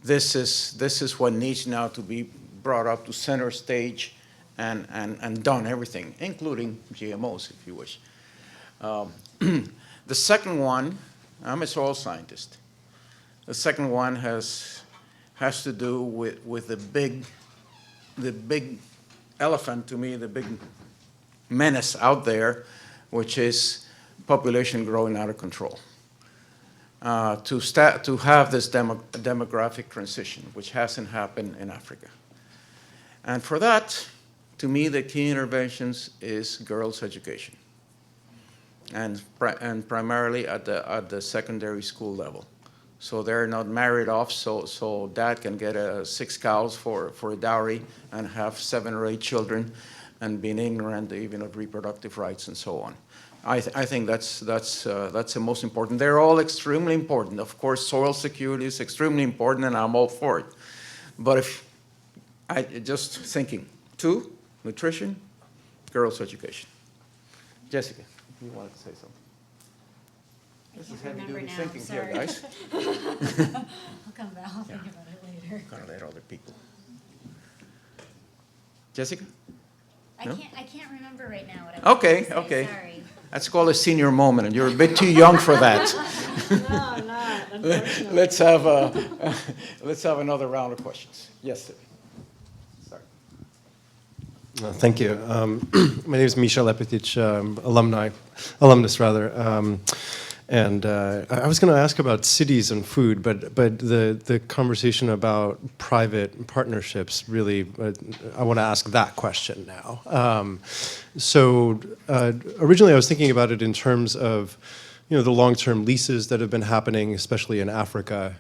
This is what needs now to be brought up to center stage and done everything, including GMOs, if you wish. The second one, I'm a soil scientist. The second one has to do with the big elephant, to me, the big menace out there, which is population growing out of control. to have this demographic transition, which hasn't happened in Africa. And for that, to me, the key interventions is girls' education, and primarily at the secondary school level. So they're not married off, so dad can get 6 cows for a dowry and have 7 or 8 children and being ignorant even of reproductive rights and so on. I think that's the most important. They're all extremely important. Of course, soil security is extremely important, and I'm all for it. But if I just thinking, 2, nutrition, girls' education. Jessica, you wanted to say something? This is heavy-duty thinking here, guys. I'll come back. I'll think about it later. Gotta let other people. Jessica? No? I can't remember right now what I was Okay, going to say. okay. Sorry. That's called a senior moment, and you're a bit too young for that. No, I'm not, unfortunately. Let's have another round of questions. Yes, sir. Sorry. Thank you. My name is Misha Lepetic, alumnus rather. And I was going to ask about cities and food, but the conversation about private partnerships really, I want to ask that question now. So originally I was thinking about it in terms of, the long-term leases that have been happening, especially in Africa,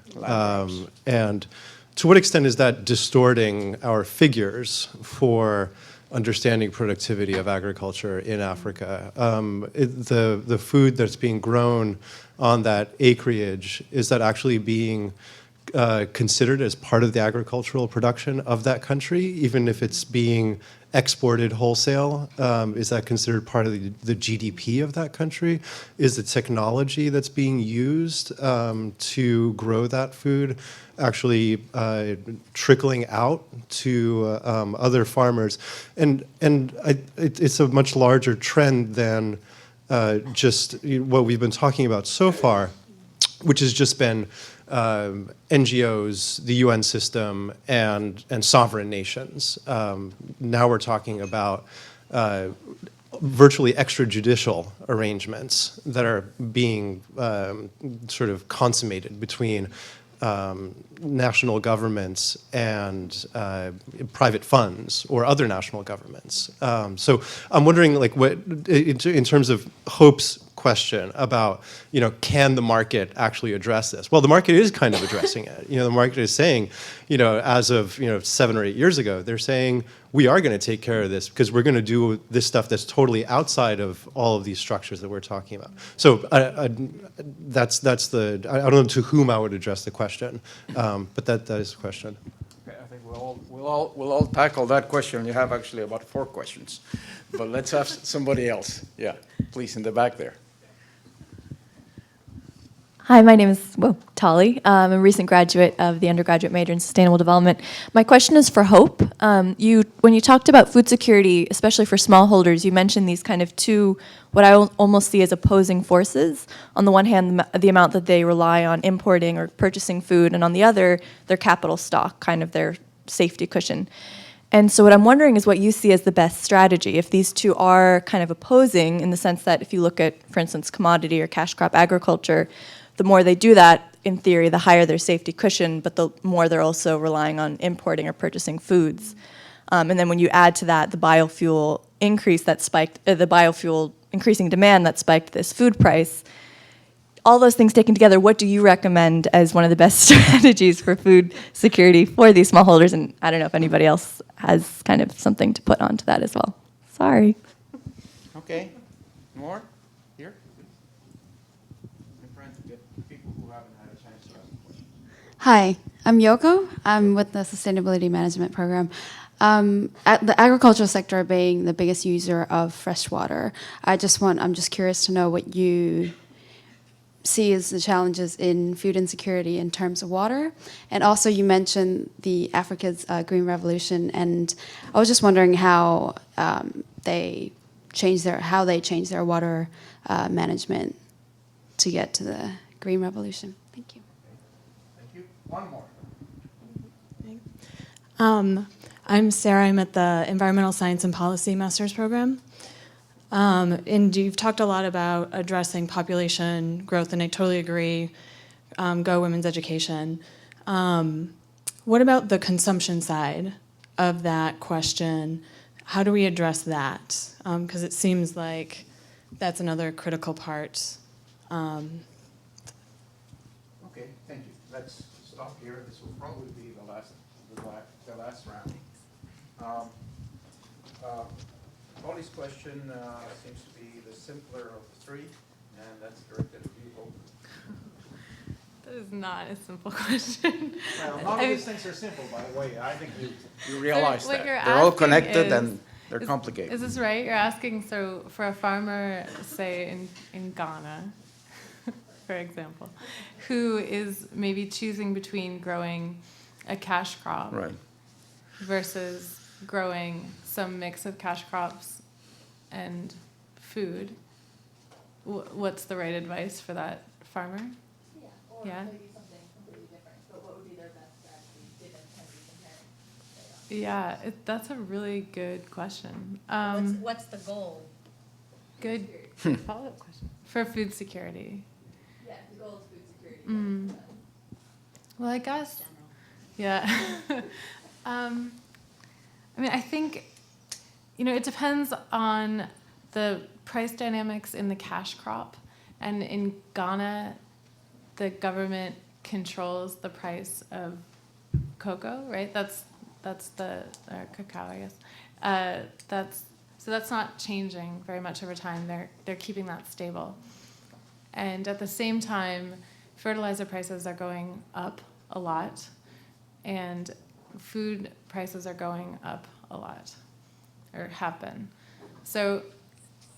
and to what extent is that distorting our figures for understanding productivity of agriculture in Africa? The food that's being grown on that acreage, is that actually being considered as part of the agricultural production of that country, even if it's being exported wholesale? Is that considered part of the GDP of that country? Is the technology that's being used to grow that food actually trickling out to other farmers? And it's a much larger trend than just what we've been talking about so far, which has just been NGOs, the UN system, and sovereign nations. Now we're talking about virtually extrajudicial arrangements that are being sort of consummated between national governments and private funds or other national governments. So I'm wondering, like, what in terms of Hope's question about, can the market actually address this? Well, the market is kind of addressing it. The market is saying, as of 7 or 8 years ago, they're saying we are going to take care of this because we're going to do this stuff that's totally outside of all of these structures that we're talking about. So that's the, I don't know to whom I would address the question, but that is the question. Okay, I think we'll all tackle that question. You have actually about 4 questions, but let's have somebody else. Yeah, please, in the back there. Hi, my name is Tali. I'm a recent graduate of the undergraduate major in sustainable development. My question is for Hope. When you talked about food security, especially for smallholders, you mentioned these kind of 2, what I almost see as opposing forces. On the one hand, the amount that they rely on importing or purchasing food, and on the other, their capital stock, kind of their safety cushion. And so what I'm wondering is what you see as the best strategy. If these 2 are kind of opposing, in the sense that if you look at, for instance, commodity or cash crop agriculture, the more they do that, in theory, the higher their safety cushion, but the more they're also relying on importing or purchasing foods. And then when you add to that the biofuel increase that spiked, the biofuel increasing demand that spiked this food price, all those things taken together, what do you recommend as one of the best strategies for food security for these smallholders? And I don't know if anybody else has kind of something to put onto that as well. Sorry. Okay. More? Here? I'm trying to get people who haven't had a chance to ask questions. Hi, I'm Yoko. I'm with the Sustainability Management Program. The agricultural sector being the biggest user of fresh water, I'm just curious to know what you see as the challenges in food insecurity in terms of water. And also you mentioned the Africa's Green Revolution, and I was just wondering how they change their water management to get to the Green Revolution. Thank you. Thank you. One more. I'm Sarah. I'm at the Environmental Science and Policy Master's Program. And you've talked a lot about addressing population growth, and I totally agree. Go Women's Education. What about the consumption side of that question? How do we address that? Because it seems like that's another critical part. Okay, thank you. Let's stop here. This will probably be the last round. Holly's question seems to be the simpler of the three, and that's directed at you, Hope. That is not a simple question. Well, none of these things are simple, by the way. I think you realize what that. you're They're all asking connected is- and they're complicated. Is this right? You're asking, so for a farmer, say in Ghana, for example, who is maybe choosing between growing a cash crop Right. versus growing some mix of cash crops and food, what's the right advice for that farmer? Yeah. Yeah, that's a really good question. What's the goal? Good follow-up question. For food security. Yeah, the goal is food security. Well, I guess, yeah. I mean, I think, it depends on the price dynamics in the cash crop. And in Ghana, the government controls the price of cocoa, right? That's the cacao, I guess. So that's not changing very much over time. They're keeping that stable. And at the same time, fertilizer prices are going up a lot, and food prices are going up a lot, or have been. So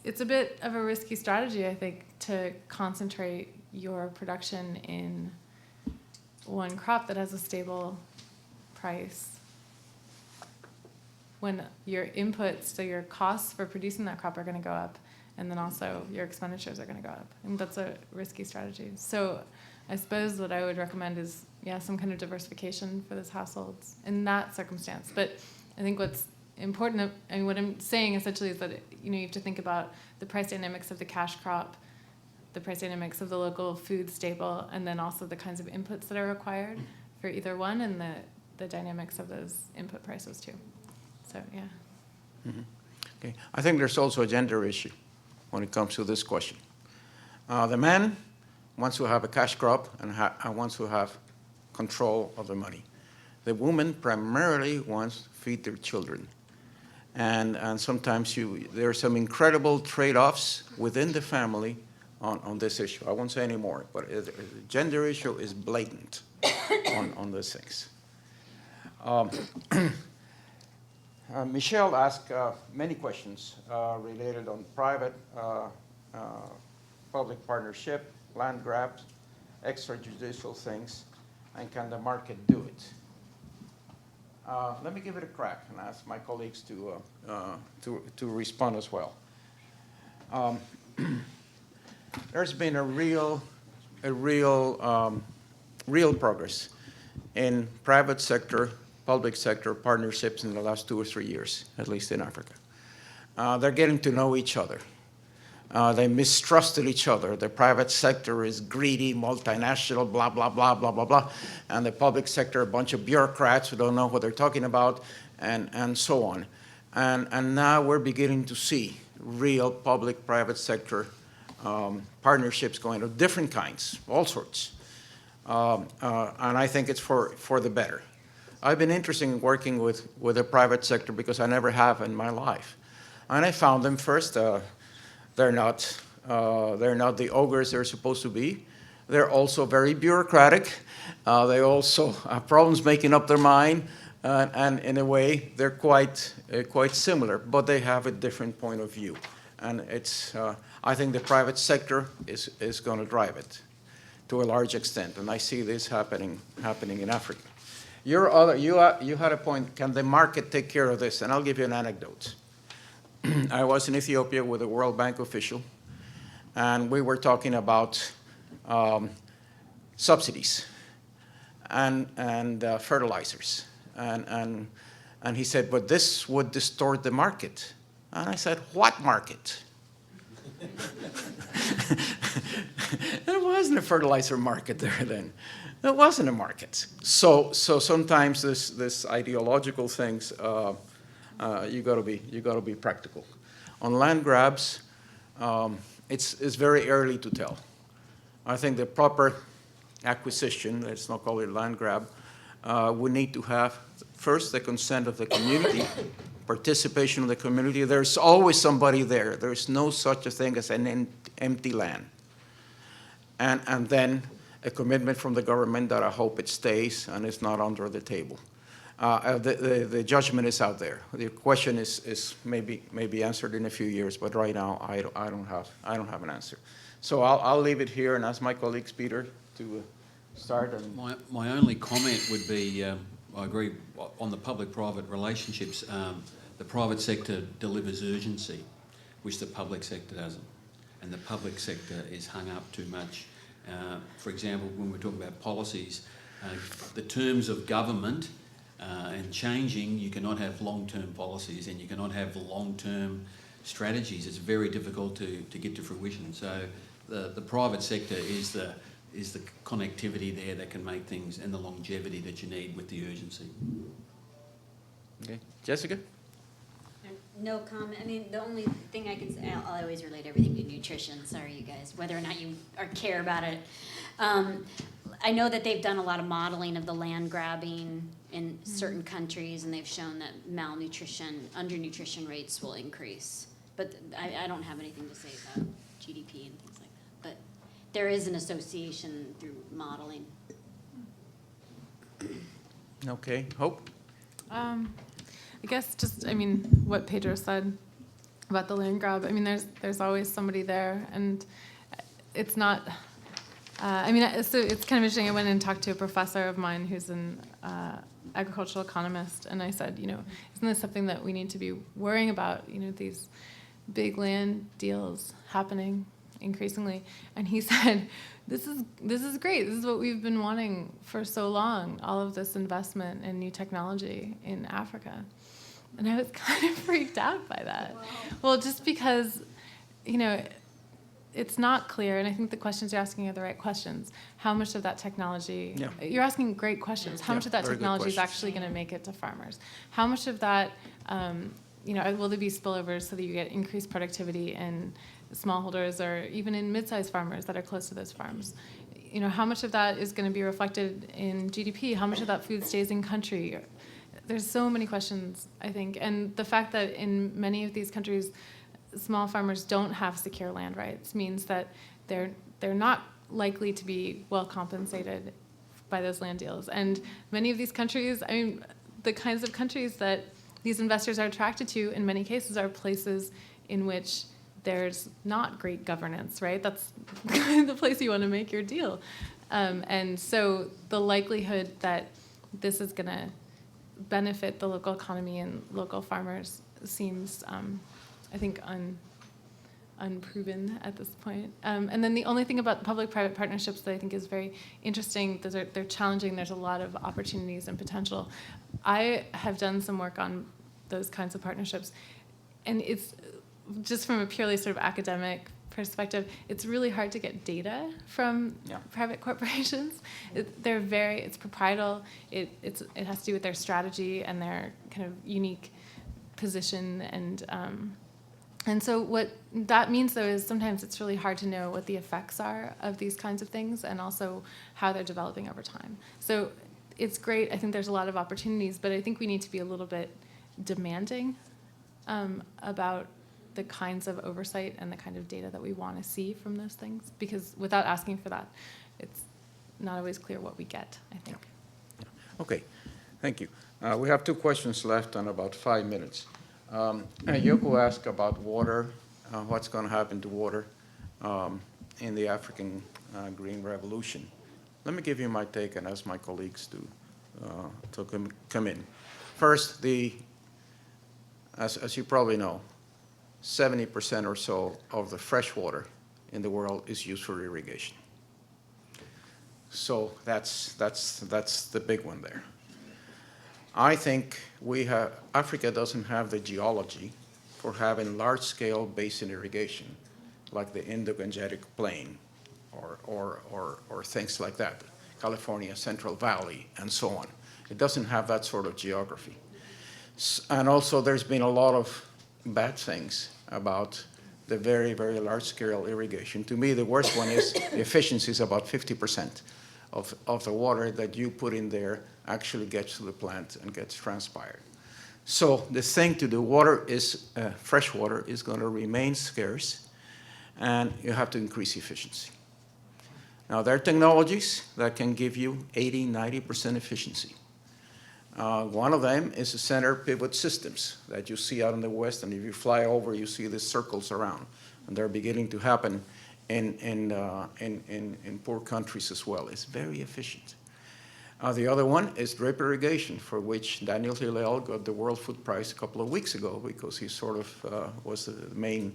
it's a bit of a risky strategy, I think, to concentrate your production in one crop that has a stable price when your inputs, so your costs for producing that crop are going to go up, and then also your expenditures are going to go up. And that's a risky strategy. So I suppose what I would recommend is, some kind of diversification for those households in that circumstance. But I think what's important, and what I'm saying essentially is that, you have to think about the price dynamics of the cash crop, the price dynamics of the local food staple, and then also the kinds of inputs that are required for either one, and the dynamics of those input prices too. So, yeah. Mm-hmm. Okay. I think there's also a gender issue when it comes to this question. The man wants to have a cash crop and wants to have control of the money. The woman primarily wants to feed their children. And sometimes there are some incredible trade-offs within the family on this issue. I won't say any more, but the gender issue is blatant on these things. Michelle asked many questions related on private public partnership, land grabs, extrajudicial things, and can the market do it? Let me give it a crack and ask my colleagues to respond as well. There's been a real progress in private sector, public sector partnerships in the last 2 or 3 years, at least in Africa. They're getting to know each other. They mistrusted each other. The private sector is greedy, multinational, blah, blah, blah, blah, blah, blah. And the public sector, a bunch of bureaucrats who don't know what they're talking about, and so on. And now we're beginning to see real public-private sector partnerships going of different kinds, all sorts. And I think it's for the better. I've been interested in working with the private sector because I never have in my life. And I found them first, they're not the ogres they're supposed to be. They're also very bureaucratic. They also have problems making up their mind, and in a way, they're quite similar, but they have a different point of view. And it's, I think the private sector is going to drive it to a large extent, and I see this happening in Africa. You had a point, can the market take care of this? And I'll give you an anecdote. I was in Ethiopia with a World Bank official, and we were talking about subsidies and fertilizers. And he said, but this would distort the market. And I said, what market? there wasn't a fertilizer market there then. There wasn't a market. So sometimes this ideological things, you gotta be practical. On land grabs, it's very early to tell. I think the proper acquisition, let's not call it land grab, we need to have first the consent of the community, participation of the community. There's always somebody there. There's no such a thing as an empty land. And then a commitment from the government that I hope it stays and is not under the table. The judgment is out there. The question is maybe answered in a few years, but right now I don't have an answer. So I'll leave it here and ask my colleagues, Peter, to start. And My only comment would be, I agree on the public-private relationships. The private sector delivers urgency, which the public sector doesn't, and the public sector is hung up too much. For example, when we're talking about policies, the terms of government and changing, you cannot have long-term policies and you cannot have long-term strategies. It's very difficult to get to fruition. So the private sector is the connectivity there that can make things, and the longevity that you need with the urgency. Okay, Jessica? No comment. I mean, the only thing I can say, I'll always relate everything to nutrition. Sorry, you guys, whether or not you care about it. I know that they've done a lot of modeling of the land grabbing in certain countries, and they've shown that malnutrition, undernutrition rates will increase. But I don't have anything to say about GDP and things like that. But there is an association through modeling. Okay, Hope? I guess just, I mean, what Pedro said about the land grab, I mean, there's always somebody there, and it's not, I mean, so it's kind of interesting. I went and talked to a professor of mine who's an agricultural economist, and I said, isn't this something that we need to be worrying about, these big land deals happening increasingly? And he said, this is great. This is what we've been wanting for so long, all of this investment in new technology in Africa. And I was kind of freaked out by that. Wow. Well, just because, it's not clear, and I think the questions you're asking are the right questions. How much of that technology, you're asking great questions. How much of that technology is actually going to make it to farmers? How much of that, will there be spillovers so that you get increased productivity in smallholders or even in mid-sized farmers that are close to those farms? How much of that is going to be reflected in GDP? How much of that food stays in country? There's so many questions, I think. And the fact that in many of these countries, small farmers don't have secure land rights means that they're not likely to be well compensated by those land deals. And many of these countries, I mean, the kinds of countries that these investors are attracted to in many cases are places in which there's not great governance, right? That's the place you want to make your deal. And so the likelihood that this is going to benefit the local economy and local farmers seems, I think, unproven at this point. And then the only thing about public-private partnerships that I think is very interesting, they're challenging. There's a lot of opportunities and potential. I have done some work on those kinds of partnerships, and it's just from a purely sort of academic perspective, it's really hard to get data from private corporations. It's proprietal. It has to do with their strategy and their kind of unique position, and so what that means though is sometimes it's really hard to know what the effects are of these kinds of things and also how they're developing over time. So it's great. I think there's a lot of opportunities, but I think we need to be a little bit demanding about the kinds of oversight and the kind of data that we want to see from those things, because without asking for that, it's not always clear what we get, I think. Okay, thank you. We have 2 questions left and about 5 minutes. Yoko asked about water, what's going to happen to water in the African Green Revolution. Let me give you my take and ask my colleagues to come in. First, as you probably know, 70% or so of the fresh water in the world is used for irrigation. So that's the big one there. I think Africa doesn't have the geology for having large-scale basin irrigation like the Indo-Gangetic Plain or things like that. California, Central Valley, and so on. It doesn't have that sort of geography. And also there's been a lot of bad things about the very, very large-scale irrigation. To me, the worst one is the efficiency is about 50% of the water that you put in there actually gets to the plant and gets transpired. So the thing to do, water is, fresh water is going to remain scarce, and you have to increase efficiency. Now, there are technologies that can give you 80, 90% efficiency. One of them is the center pivot systems that you see out in the West, and if you fly over, you see the circles around. And they're beginning to happen in poor countries as well. It's very efficient. The other one is drip irrigation, for which Daniel Hillel got the World Food Prize a couple of weeks ago because he sort of was the main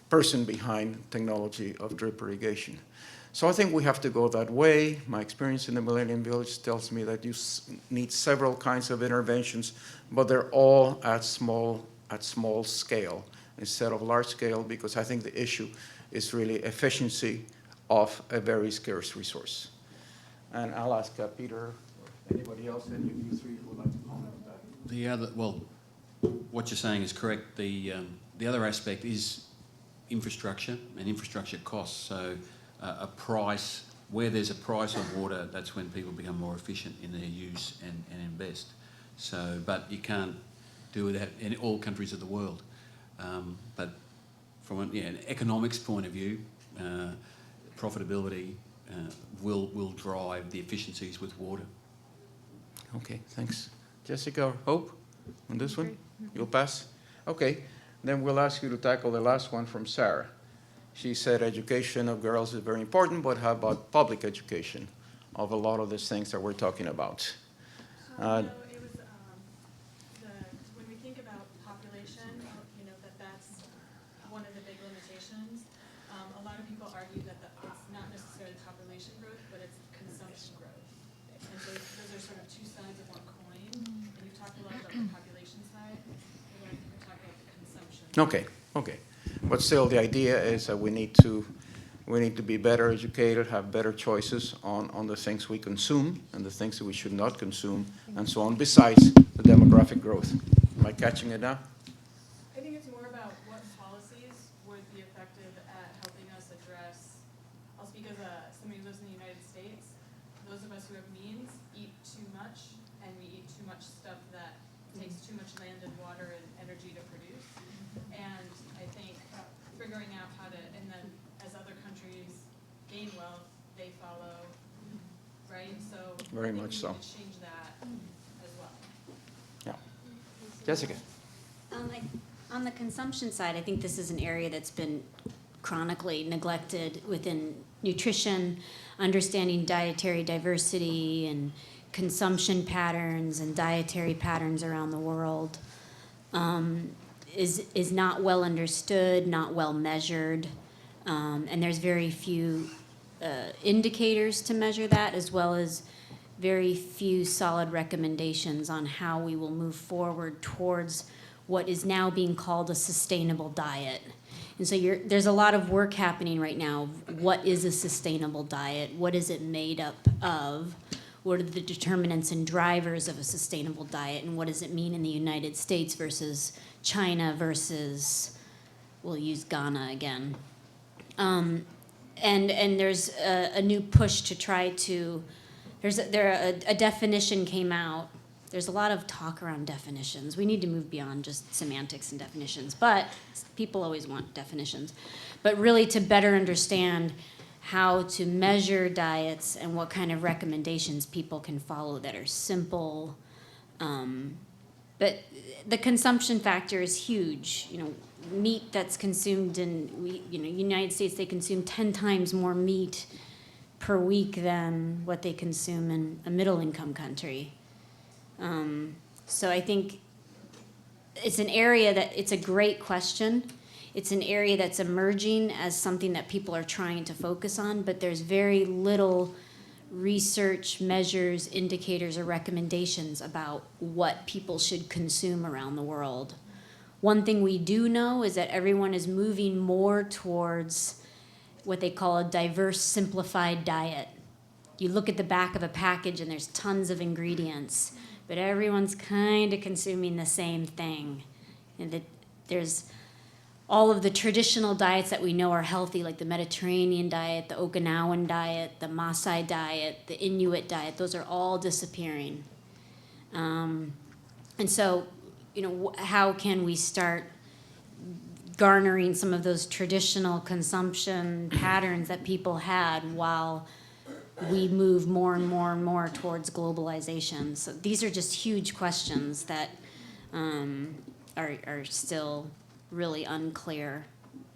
person behind technology of drip irrigation. So I think we have to go that way. My experience in the Millennium Village tells me that you need several kinds of interventions, but they're all at small scale instead of large scale, because I think the issue is really efficiency of a very scarce resource. And I'll ask Peter or anybody else, any of you three who would like to comment on that. The other, well, what you're saying is correct. The other aspect is infrastructure and infrastructure costs. So a price, where there's a price on water, that's when people become more efficient in their use and invest. So, but you can't do that in all countries of the world. But from an economics point of view, profitability will drive the efficiencies with water. Okay, thanks. Jessica, Hope, on this one? You'll pass? Okay, then we'll ask you to tackle the last one from Sarah. She said education of girls is very important, but how about public education of a lot of these things that we're talking about? When we think about population, that's one of the big limitations. A lot of people argue that it's not necessarily population growth, but it's consumption growth. And so those are sort of two sides of one coin. And you've talked a lot about the population side. We're going to talk about the consumption. Okay. But still, the idea is that we need to be better educated, have better choices on the things we consume and the things that we should not consume, and so on, besides the demographic growth. Am I catching it now? I think it's more about what policies would be effective at helping us address, I'll speak as somebody who lives in the United States. Those of us who have means eat too much, and we eat too much stuff that takes too much land and water and energy to produce. And I think figuring out how to, and then as other countries gain wealth, they follow, right? So Very much so. We need to change that as well. Yeah. Jessica. On the consumption side, I think this is an area that's been chronically neglected within nutrition, understanding dietary diversity and consumption patterns and dietary patterns around the world. Is not well understood, not well measured, and there's very few indicators to measure that, as well as very few solid recommendations on how we will move forward towards what is now being called a sustainable diet. And so there's a lot of work happening right now. What is a sustainable diet? What is it made up of? What are the determinants and drivers of a sustainable diet? And what does it mean in the United States versus China versus, we'll use Ghana again. And there's a new push to try to, a definition came out. There's a lot of talk around definitions. We need to move beyond just semantics and definitions, but people always want definitions. But really to better understand how to measure diets and what kind of recommendations people can follow that are simple. But the consumption factor is huge. Meat that's consumed in United States, they consume 10 times more meat per week than what they consume in a middle-income country. So I think it's an area that, it's a great question. It's an area that's emerging as something that people are trying to focus on, but there's very little research, measures, indicators, or recommendations about what people should consume around the world. One thing we do know is that everyone is moving more towards what they call a diverse, simplified diet. You look at the back of a package and there's tons of ingredients, but everyone's kind of consuming the same thing. And that there's all of the traditional diets that we know are healthy, like the Mediterranean diet, the Okinawan diet, the Maasai diet, the Inuit diet, those are all disappearing. And so, how can we start garnering some of those traditional consumption patterns that people had while we move more and more and more towards globalization? So these are just huge questions that are still really unclear.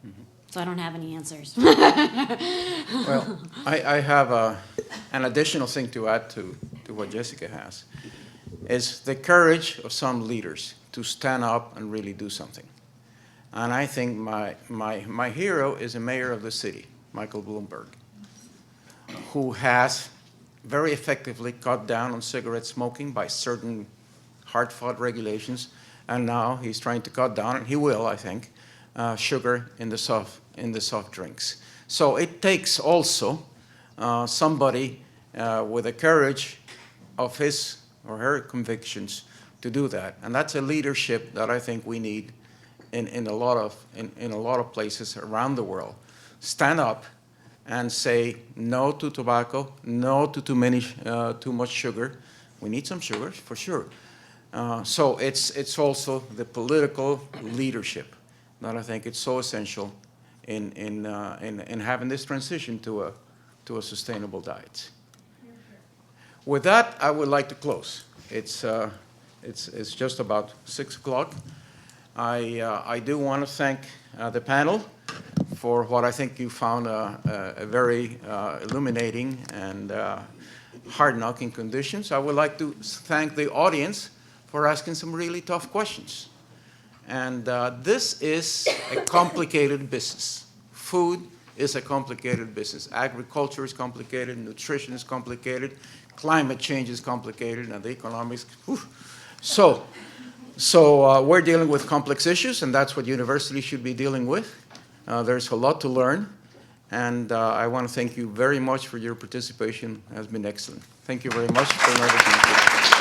Mm-hmm. So I don't have any answers. Well, I have an additional thing to add to what Jessica has, is the courage of some leaders to stand up and really do something. And I think my hero is a mayor of the city, Michael Bloomberg, who has very effectively cut down on cigarette smoking by certain hard-fought regulations, and now he's trying to cut down, and he will, I think, sugar in the soft drinks. So it takes also somebody with the courage of his or her convictions to do that, and that's a leadership that I think we need in a lot of places around the world. Stand up and say no to tobacco, no to too much sugar. We need some sugar for sure. So it's also the political leadership that I think it's so essential in having this transition to a sustainable diet. With that, I would like to close. It's just about 6 o'clock. I do want to thank the panel for what I think you found a very illuminating and hard-knocking conditions. I would like to thank the audience for asking some really tough questions. And this is a complicated business. Food is a complicated business. Agriculture is complicated, nutrition is complicated, climate change is complicated, and the economics. Whew. So we're dealing with complex issues, and that's what universities should be dealing with. There's a lot to learn, and I want to thank you very much for your participation. It has been excellent. Thank you very much for an opportunity.